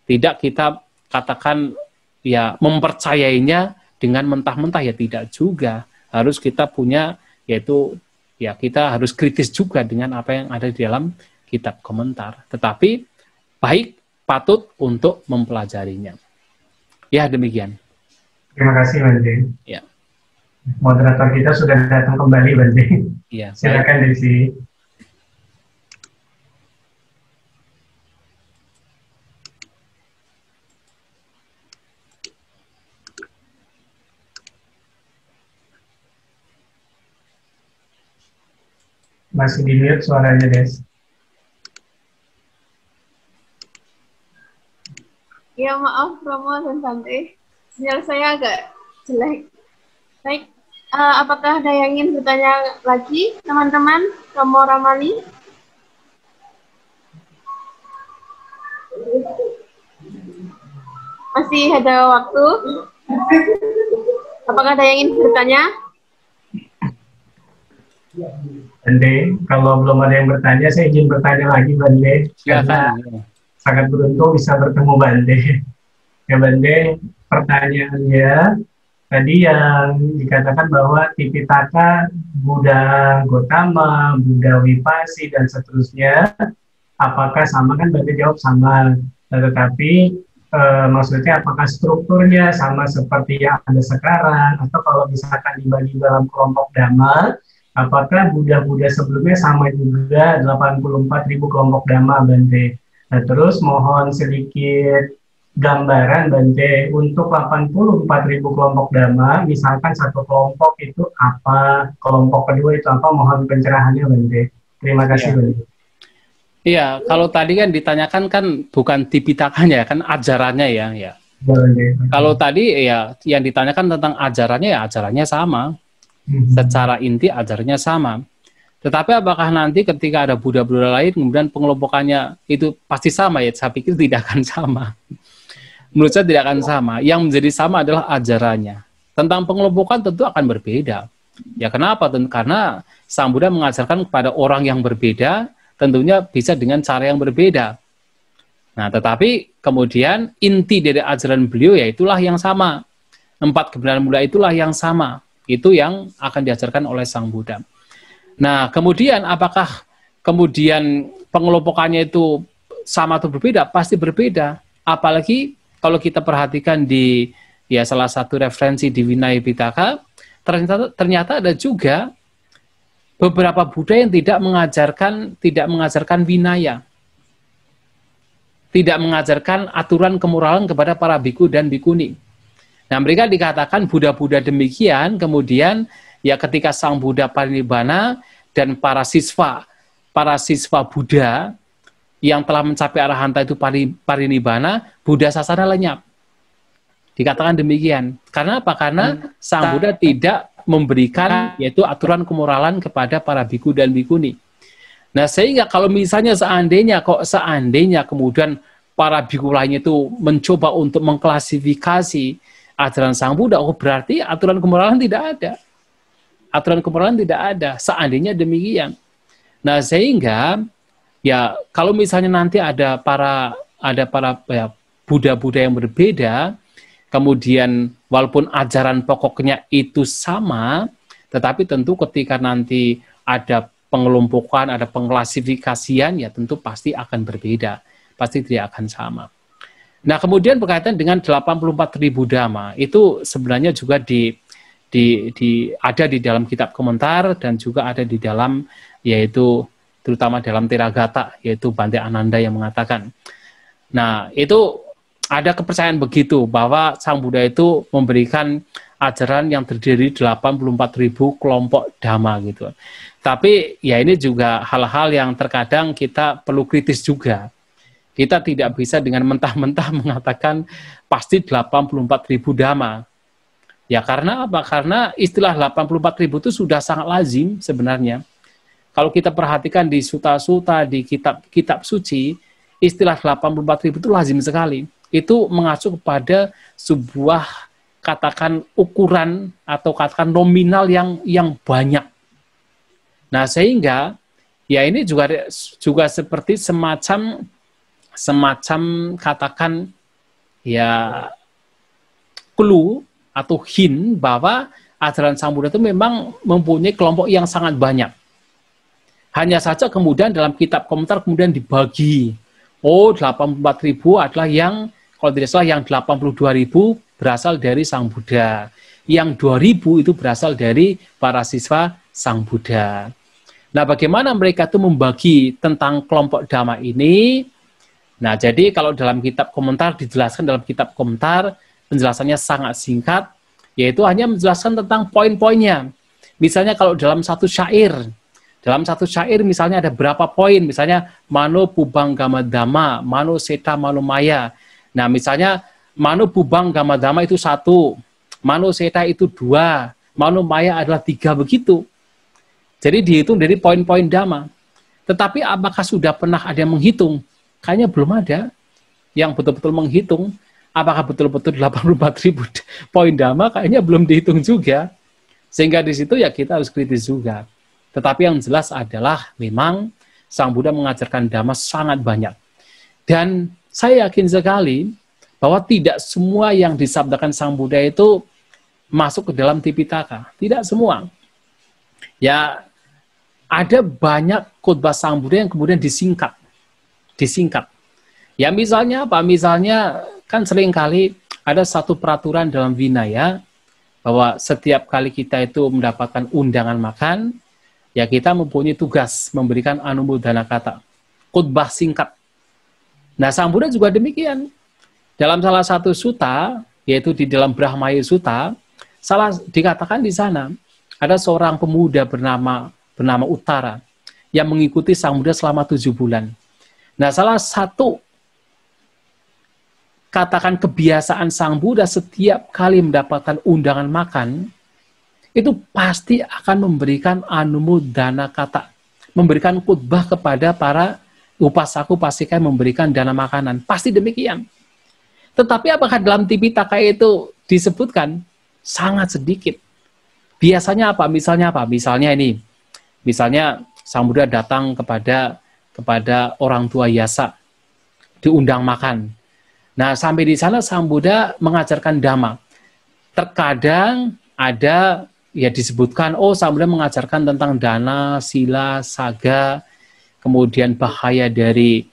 Tidak kita katakan ya mempercayainya dengan mentah-mentah ya tidak juga. Harus kita punya, yaitu ya kita harus kritis juga dengan apa yang ada di dalam kitab komentar. Tetapi baik, patut untuk mempelajarinya. Ya demikian. Terima kasih Bante. Ya. Moderator kita sudah datang kembali Bante. Ya. Silakan Desi. Masih di mute suaranya, Des. Ya maaf Romo dan Bante, sinyal saya agak jelek. Baik, apakah ada yang ingin bertanya lagi, teman-teman? Romo Ramani? Masih ada waktu? Apakah ada yang ingin bertanya? Bante, kalau belum ada yang bertanya, saya izin bertanya lagi, Bante. Karena sangat beruntung bisa bertemu Bante. Ya, Bante, pertanyaannya tadi yang dikatakan bahwa Tipitaka, Buddha Gotama, Buddha Wipasi, dan seterusnya, apakah sama? Kan Bante jawab sama. Tetapi maksudnya apakah strukturnya sama seperti yang ada sekarang, atau kalau misalkan dibagi dalam kelompok Dhamma, apakah Buddha-Buddha sebelumnya sama juga 84.000 kelompok Dhamma, Bante? Nah, terus mohon sedikit gambaran, Bante, untuk 84.000 kelompok Dhamma, misalkan satu kelompok itu apa, kelompok kedua itu apa, mohon pencerahannya, Bante. Terima kasih, Bante. Iya, kalau tadi kan ditanyakan kan bukan Tipitakanya, kan ajarannya ya. Bante. Kalau tadi ya yang ditanyakan tentang ajarannya ya ajarannya sama. Secara inti ajarannya sama. Tetapi apakah nanti ketika ada Buddha-Buddha lain kemudian pengelompokannya itu pasti sama ya? Saya pikir tidak akan sama. Menurut saya tidak akan sama. Yang menjadi sama adalah ajarannya. Tentang pengelompokan tentu akan berbeda. Ya kenapa? Karena Sang Buddha mengajarkan kepada orang yang berbeda, tentunya bisa dengan cara yang berbeda. Nah, tetapi kemudian inti dari ajaran beliau ya itulah yang sama. 4 kebenaran mulia itulah yang sama. Itu yang akan diajarkan oleh Sang Buddha. Nah, kemudian apakah kemudian pengelompokannya itu sama atau berbeda? Pasti berbeda. Apalagi kalau kita perhatikan di ya salah satu referensi di Vinaya Pitaka, ternyata ada juga beberapa Buddha yang tidak mengajarkan Vinaya. Tidak mengajarkan aturan kemoralan kepada para biku dan bikuni. Nah, mereka dikatakan Buddha-Buddha demikian, kemudian ya ketika Sang Buddha parinibbana dan para siswa Buddha yang telah mencapai arahanta itu parinibbana, Buddha sasana lenyap. Dikatakan demikian. Karena apa? Karena Sang Buddha tidak memberikan yaitu aturan kemoralan kepada para biku dan bikuni. Nah, sehingga kalau misalnya seandainya kemudian para biku lainnya itu mencoba untuk mengklasifikasi ajaran Sang Buddha, berarti aturan kemoralan tidak ada. Aturan kemoralan tidak ada, seandainya demikian. Nah, sehingga ya kalau misalnya nanti ada para ya, Buddha-Buddha yang berbeda, kemudian walaupun ajaran pokoknya itu sama, tetapi tentu ketika nanti ada pengelompokan, ada pengklasifikasian, ya tentu pasti akan berbeda, pasti tidak akan sama. Nah, kemudian berkaitan dengan 84.000 Dhamma, itu sebenarnya juga ada di dalam kitab komentar dan juga ada di dalam, yaitu terutama dalam Theragatha, yaitu Bante Ananda yang mengatakan. Nah, itu ada kepercayaan begitu, bahwa Sang Buddha itu memberikan ajaran yang terdiri 84.000 kelompok Dhamma gitu. Tapi ya ini juga hal-hal yang terkadang kita perlu kritis juga. Kita tidak bisa dengan mentah-mentah mengatakan pasti 84.000 Dhamma. Ya karena apa? Karena istilah 84.000 itu sudah sangat lazim sebenarnya. Kalau kita perhatikan di suta-suta, di kitab suci, istilah 84.000 itu lazim sekali. Itu mengacu kepada sebuah katakan ukuran atau katakan nominal yang banyak. Nah, sehingga ya ini juga seperti semacam semacam katakan ya clue atau hint bahwa ajaran Sang Buddha itu memang mempunyai kelompok yang sangat banyak. Hanya saja kemudian dalam kitab komentar kemudian dibagi. Oh, 84.000 adalah yang, kalau tidak salah yang 82.000 berasal dari Sang Buddha. Yang 2.000 itu berasal dari para siswa Sang Buddha. Nah, bagaimana mereka itu membagi tentang kelompok Dhamma ini? Nah, jadi kalau dalam kitab komentar, dijelaskan dalam kitab komentar, penjelasannya sangat singkat, yaitu hanya menjelaskan tentang poin-poinnya. Misalnya kalau dalam satu syair misalnya ada berapa poin, misalnya Mano Pubang Gama Dhamma, Mano Seta Mano Maya. Nah, misalnya Mano Pubang Gama Dhamma itu 1, Mano Seta itu 2, Mano Maya adalah 3, begitu. Jadi dihitung dari poin-poin Dhamma. Tetapi apakah sudah pernah ada yang menghitung? Kayaknya belum ada yang betul-betul menghitung. Apakah betul-betul 84.000 poin Dhamma? Kayaknya belum dihitung juga. Sehingga di situ ya kita harus kritis juga. Tetapi yang jelas adalah memang Sang Buddha mengajarkan Dhamma sangat banyak. Dan saya yakin sekali bahwa tidak semua yang disabdakan Sang Buddha itu masuk ke dalam Tipitaka. Tidak semua. Ya, ada banyak khotbah Sang Buddha yang kemudian disingkat. Ya misalnya apa? Misalnya kan seringkali ada satu peraturan dalam Vinaya bahwa setiap kali kita itu mendapatkan undangan makan, ya kita mempunyai tugas memberikan anumodana kata, khotbah singkat. Nah, Sang Buddha juga demikian. Dalam salah satu sutta, yaitu di dalam Brahmaya Sutta, dikatakan di sana ada seorang pemuda bernama Uttara yang mengikuti Sang Buddha selama 7 bulan. Nah, salah satu katakan kebiasaan Sang Buddha setiap kali mendapatkan undangan makan, itu pasti akan memberikan anumodana kata, memberikan khotbah kepada para upasaku-upasika yang memberikan dana makanan. Pasti demikian. Tetapi apakah dalam Tipitaka itu disebutkan? Sangat sedikit. Biasanya apa? Misalnya ini. Misalnya Sang Buddha datang kepada orang tua Yasa, diundang makan. Nah, sampai di sana Sang Buddha mengajarkan Dhamma. Terkadang ada ya disebutkan, oh Sang Buddha mengajarkan tentang dana, sila, saga, kemudian bahaya dari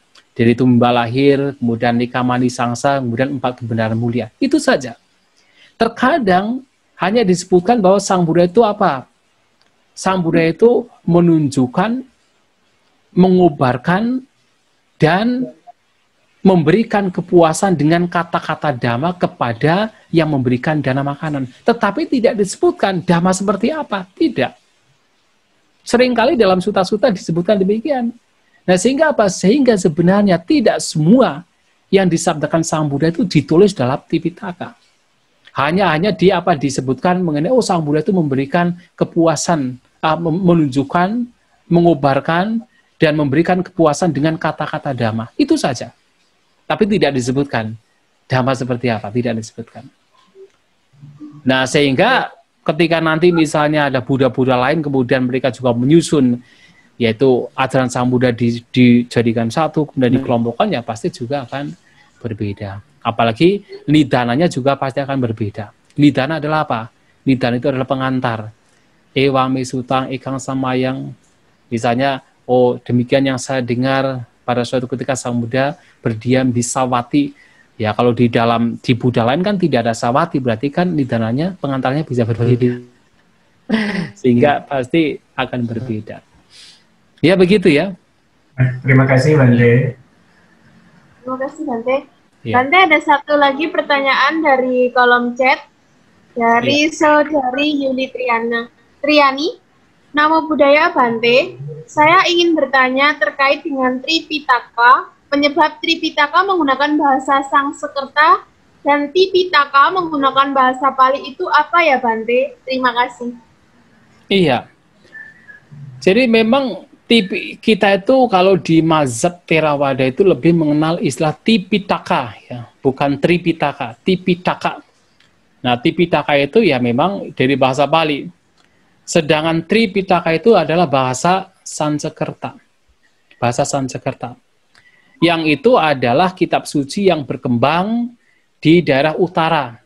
tumba lahir, kemudian nikamani sangsa, kemudian 4 kebenaran mulia. Itu saja. Terkadang hanya disebutkan bahwa Sang Buddha itu apa? Sang Buddha itu menunjukkan, mengobarkan, dan memberikan kepuasan dengan kata-kata Dhamma kepada yang memberikan dana makanan. Tetapi tidak disebutkan Dhamma seperti apa. Tidak. Seringkali dalam sutta-sutta disebutkan demikian. Nah, sehingga apa? Sehingga sebenarnya tidak semua yang disabdakan Sang Buddha itu ditulis dalam Tipitaka. Hanya disebutkan mengenai, oh Sang Buddha itu memberikan kepuasan, menunjukkan, mengobarkan, dan memberikan kepuasan dengan kata-kata Dhamma. Itu saja. Tapi tidak disebutkan Dhamma seperti apa, tidak disebutkan. Nah, sehingga ketika nanti misalnya ada Buddha-Buddha lain, kemudian mereka juga menyusun, yaitu ajaran Sang Buddha dijadikan satu, kemudian dikelompokkan, ya pasti juga akan berbeda. Apalagi nidananya juga pasti akan berbeda. Nidana adalah apa? Nidana itu adalah pengantar. Ewame sutang ikang samayang. Misalnya, oh demikian yang saya dengar pada suatu ketika Sang Buddha berdiam di Sawati. Ya kalau di Buddha lain kan tidak ada Sawati, berarti kan nidananya, pengantarnya bisa berbeda. Sehingga pasti akan berbeda. Ya begitu ya. Terima kasih Bante. Terima kasih Bante. Ya. Bante, ada satu lagi pertanyaan dari kolom chat dari Saudari Yuli Triani. Namo Buddhaya Bante, saya ingin bertanya terkait dengan Tripitaka, penyebab Tripitaka menggunakan bahasa Sanskerta dan Tipitaka menggunakan bahasa Pali itu apa ya Bante? Terima kasih. Iya. Jadi memang kita itu kalau di mazhab Theravada itu lebih mengenal istilah Tipitaka, ya, bukan Tripitaka, Tipitaka. Nah, Tipitaka itu ya memang dari bahasa Pali. Sedangkan Tripitaka itu adalah bahasa Sanskerta. Bahasa Sanskerta. yang itu adalah kitab suci yang berkembang di daerah utara.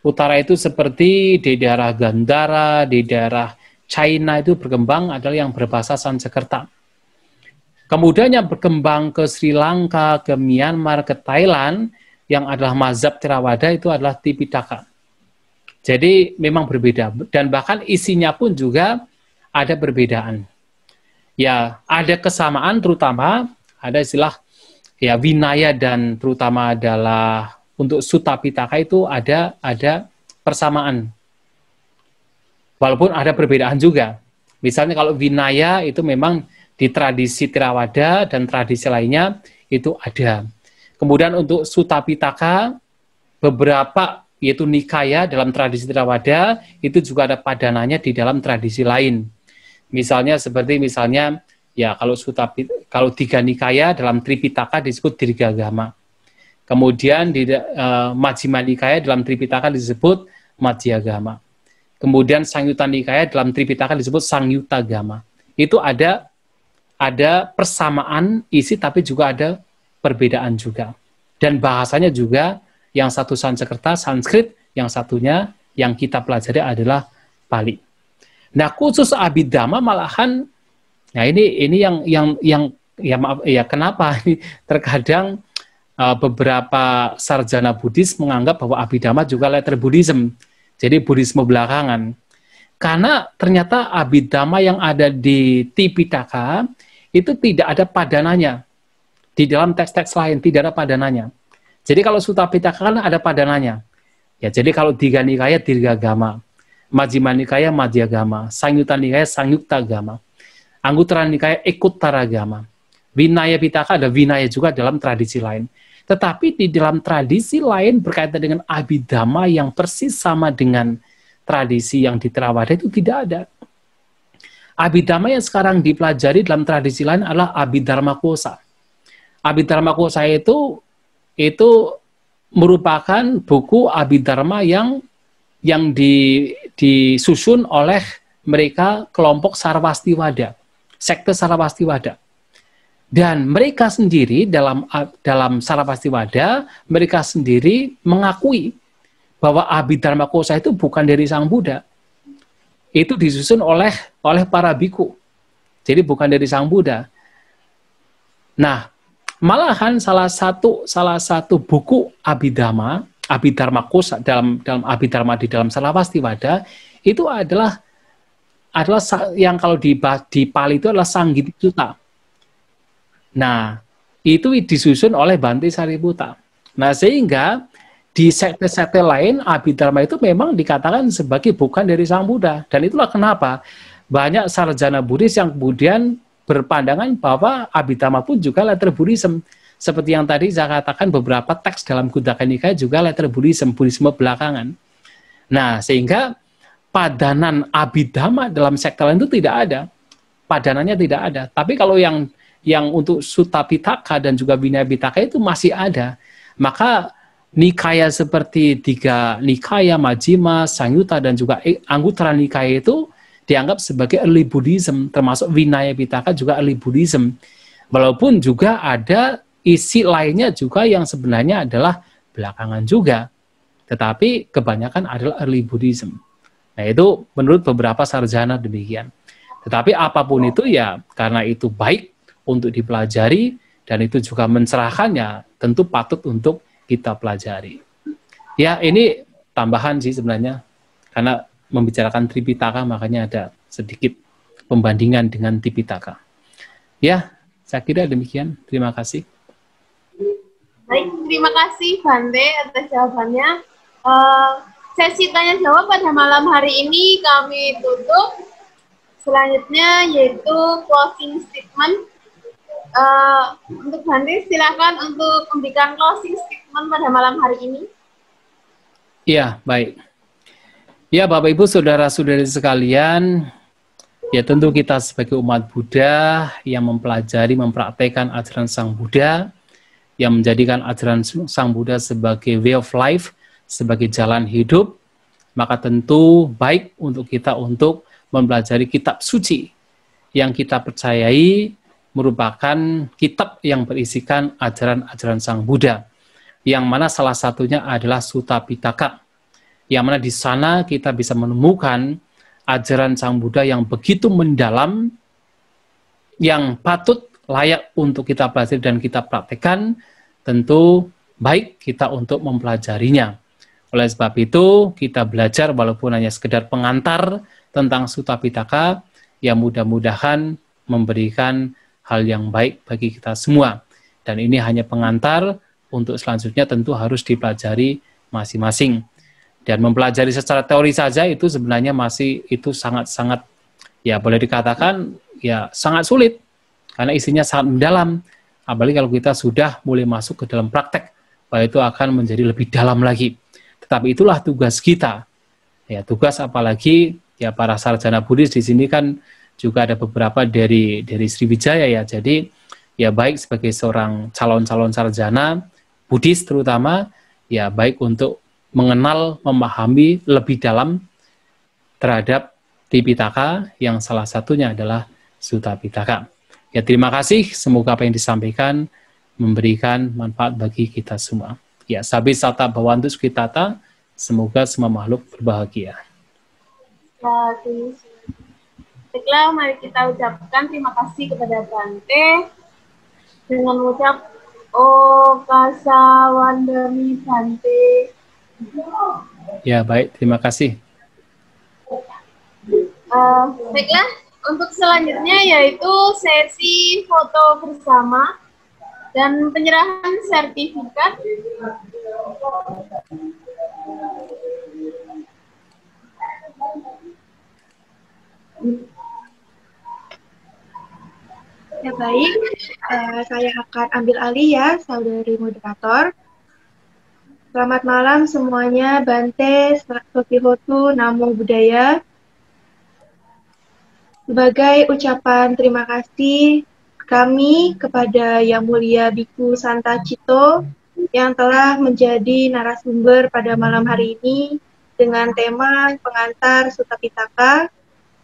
Utara itu seperti di daerah Gandhara, di daerah China itu berkembang adalah yang berbahasa Sanskerta. Kemudian yang berkembang ke Sri Lanka, ke Myanmar, ke Thailand, yang adalah mazhab Theravada itu adalah Tipitaka. Jadi memang berbeda, dan bahkan isinya pun juga ada perbedaan. Ya, ada kesamaan, terutama ada istilah ya Vinaya, dan terutama adalah untuk Sutta Pitaka itu ada persamaan. Walaupun ada perbedaan juga. Misalnya kalau Vinaya itu memang di tradisi Theravada dan tradisi lainnya itu ada. Kemudian untuk Sutta Pitaka, beberapa yaitu Nikaya dalam tradisi Theravada itu juga ada padanannya di dalam tradisi lain. Misalnya seperti ya kalau tiga Nikaya dalam Tripitaka disebut Dirghagama. Kemudian di Majjhima Nikaya dalam Tripitaka disebut Madhyagama. Kemudian Sangyutta Nikaya dalam Tripitaka disebut Sangyuttagama. Itu ada persamaan isi tapi juga ada perbedaan juga. Dan bahasanya juga yang satu Sanskerta, Sanskrit, yang satunya yang kita pelajari adalah Pali. Nah, khusus Abhidhamma malahan, nah ini yang kenapa ini terkadang beberapa sarjana Buddhis menganggap bahwa Abhidhamma juga later Buddhism, jadi Buddhisme belakangan. Karena ternyata Abhidhamma yang ada di Tipitaka itu tidak ada padanannya. Di dalam teks-teks lain tidak ada padanannya. Jadi kalau Sutta Pitaka kan ada padanannya. Ya, jadi kalau Tiga Nikaya Dirghagama, Majjhima Nikaya Madhyagama, Sangyutta Nikaya Sangyuttagama, Anguttara Nikaya Ekuttaragama. Vinaya Pitaka ada Vinaya juga dalam tradisi lain. Tetapi di dalam tradisi lain berkaitan dengan Abhidhamma yang persis sama dengan tradisi yang di Theravada itu tidak ada. Abhidhamma yang sekarang dipelajari dalam tradisi lain adalah Abhidharma Kosa. Abhidharma Kosa itu merupakan buku Abhidharma yang disusun oleh mereka kelompok Sarvastiwada, sekte Sarvastiwada. Dan mereka sendiri dalam Sarvastiwada, mereka sendiri mengakui bahwa Abhidharma Kosa itu bukan dari Sang Buddha. Itu disusun oleh para biku. Jadi bukan dari Sang Buddha. Nah, malahan salah satu buku Abhidharma Kosa dalam Abhidharma di dalam Sarvastiwada itu adalah yang kalau di Pali itu adalah Sanggiti Sutta. Nah, itu disusun oleh Bhante Sariputta. Nah, sehingga di sekte-sekte lain Abhidharma itu memang dikatakan sebagai bukan dari Sang Buddha. Dan itulah kenapa banyak sarjana Buddhis yang kemudian berpandangan bahwa Abhidhamma pun juga later Buddhism. Seperti yang tadi saya katakan, beberapa teks dalam Khuddaka Nikaya juga later Buddhism, Buddhisme belakangan. Nah, sehingga padanan Abhidhamma dalam sekte lain itu tidak ada. Padanannya tidak ada. Tapi kalau yang untuk Sutta Pitaka dan juga Vinaya Pitaka itu masih ada. Maka Nikaya seperti tiga Nikaya, Majjhima, Sangyutta, dan juga Anguttara Nikaya itu dianggap sebagai early Buddhism, termasuk Vinaya Pitaka juga early Buddhism. Walaupun juga ada isi lainnya juga yang sebenarnya adalah belakangan juga. Tetapi kebanyakan adalah early Buddhism. Nah, itu menurut beberapa sarjana demikian. Tetapi apapun itu ya, karena itu baik untuk dipelajari, dan itu juga mencerahkannya, tentu patut untuk kita pelajari. Ya, ini tambahan sih sebenarnya, karena membicarakan Tripitaka, makanya ada sedikit pembandingan dengan Tipitaka. Ya, saya kira demikian. Terima kasih. Baik, terima kasih Bhante atas jawabannya. Sesi tanya jawab pada malam hari ini kami tutup. Selanjutnya yaitu closing statement. Untuk Bhante, silakan untuk memberikan closing statement pada malam hari ini. Iya, baik. Ya, Bapak Ibu, saudara-saudari sekalian, ya tentu kita sebagai umat Buddha yang mempelajari, mempraktekkan ajaran Sang Buddha, yang menjadikan ajaran Sang Buddha sebagai way of life, sebagai jalan hidup, maka tentu baik untuk kita untuk mempelajari kitab suci yang kita percayai, merupakan kitab yang berisikan ajaran-ajaran Sang Buddha, yang mana salah satunya adalah Sutta Pitaka, yang mana di sana kita bisa menemukan ajaran Sang Buddha yang begitu mendalam, yang patut layak untuk kita pelajari dan kita praktekkan. Tentu baik kita untuk mempelajarinya. Oleh sebab itu, kita belajar walaupun hanya sekedar pengantar tentang Sutta Pitaka, yang mudah-mudahan memberikan hal yang baik bagi kita semua. Dan ini hanya pengantar, untuk selanjutnya tentu harus dipelajari masing-masing. Dan mempelajari secara teori saja itu sebenarnya masih itu sangat-sangat, ya boleh dikatakan ya sangat sulit, karena isinya sangat mendalam. Apalagi kalau kita sudah mulai masuk ke dalam praktek, bahwa itu akan menjadi lebih dalam lagi. Tetapi itulah tugas kita. Ya, tugas apalagi ya para sarjana Buddhis di sini kan juga ada beberapa dari Sriwijaya ya. Jadi ya baik sebagai seorang calon-calon sarjana Buddhis terutama, ya baik untuk mengenal, memahami lebih dalam terhadap Tipitaka, yang salah satunya adalah Sutta Pitaka. Ya, terima kasih, semoga apa yang disampaikan memberikan manfaat bagi kita semua. Ya, sabi sata bhavantu sukhitata, semoga semua makhluk berbahagia. Baiklah, mari kita ucapkan terima kasih kepada Bante dengan mengucap O Kasawandami Bante. Ya, baik, terima kasih. Baiklah, untuk selanjutnya yaitu sesi foto bersama dan penyerahan sertifikat. Ya baik, saya akan ambil alih ya, saudari moderator. Selamat malam semuanya, Bante, Sotihotu, Namo Buddhaya. Sebagai ucapan terima kasih kami kepada Yang Mulia Biku Santa Cito yang telah menjadi narasumber pada malam hari ini dengan tema pengantar Sutta Pitaka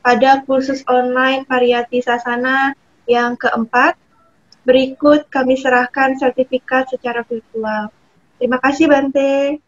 pada kursus online Pariyati Sasana yang keempat. Berikut kami serahkan sertifikat secara virtual. Terima kasih Bante.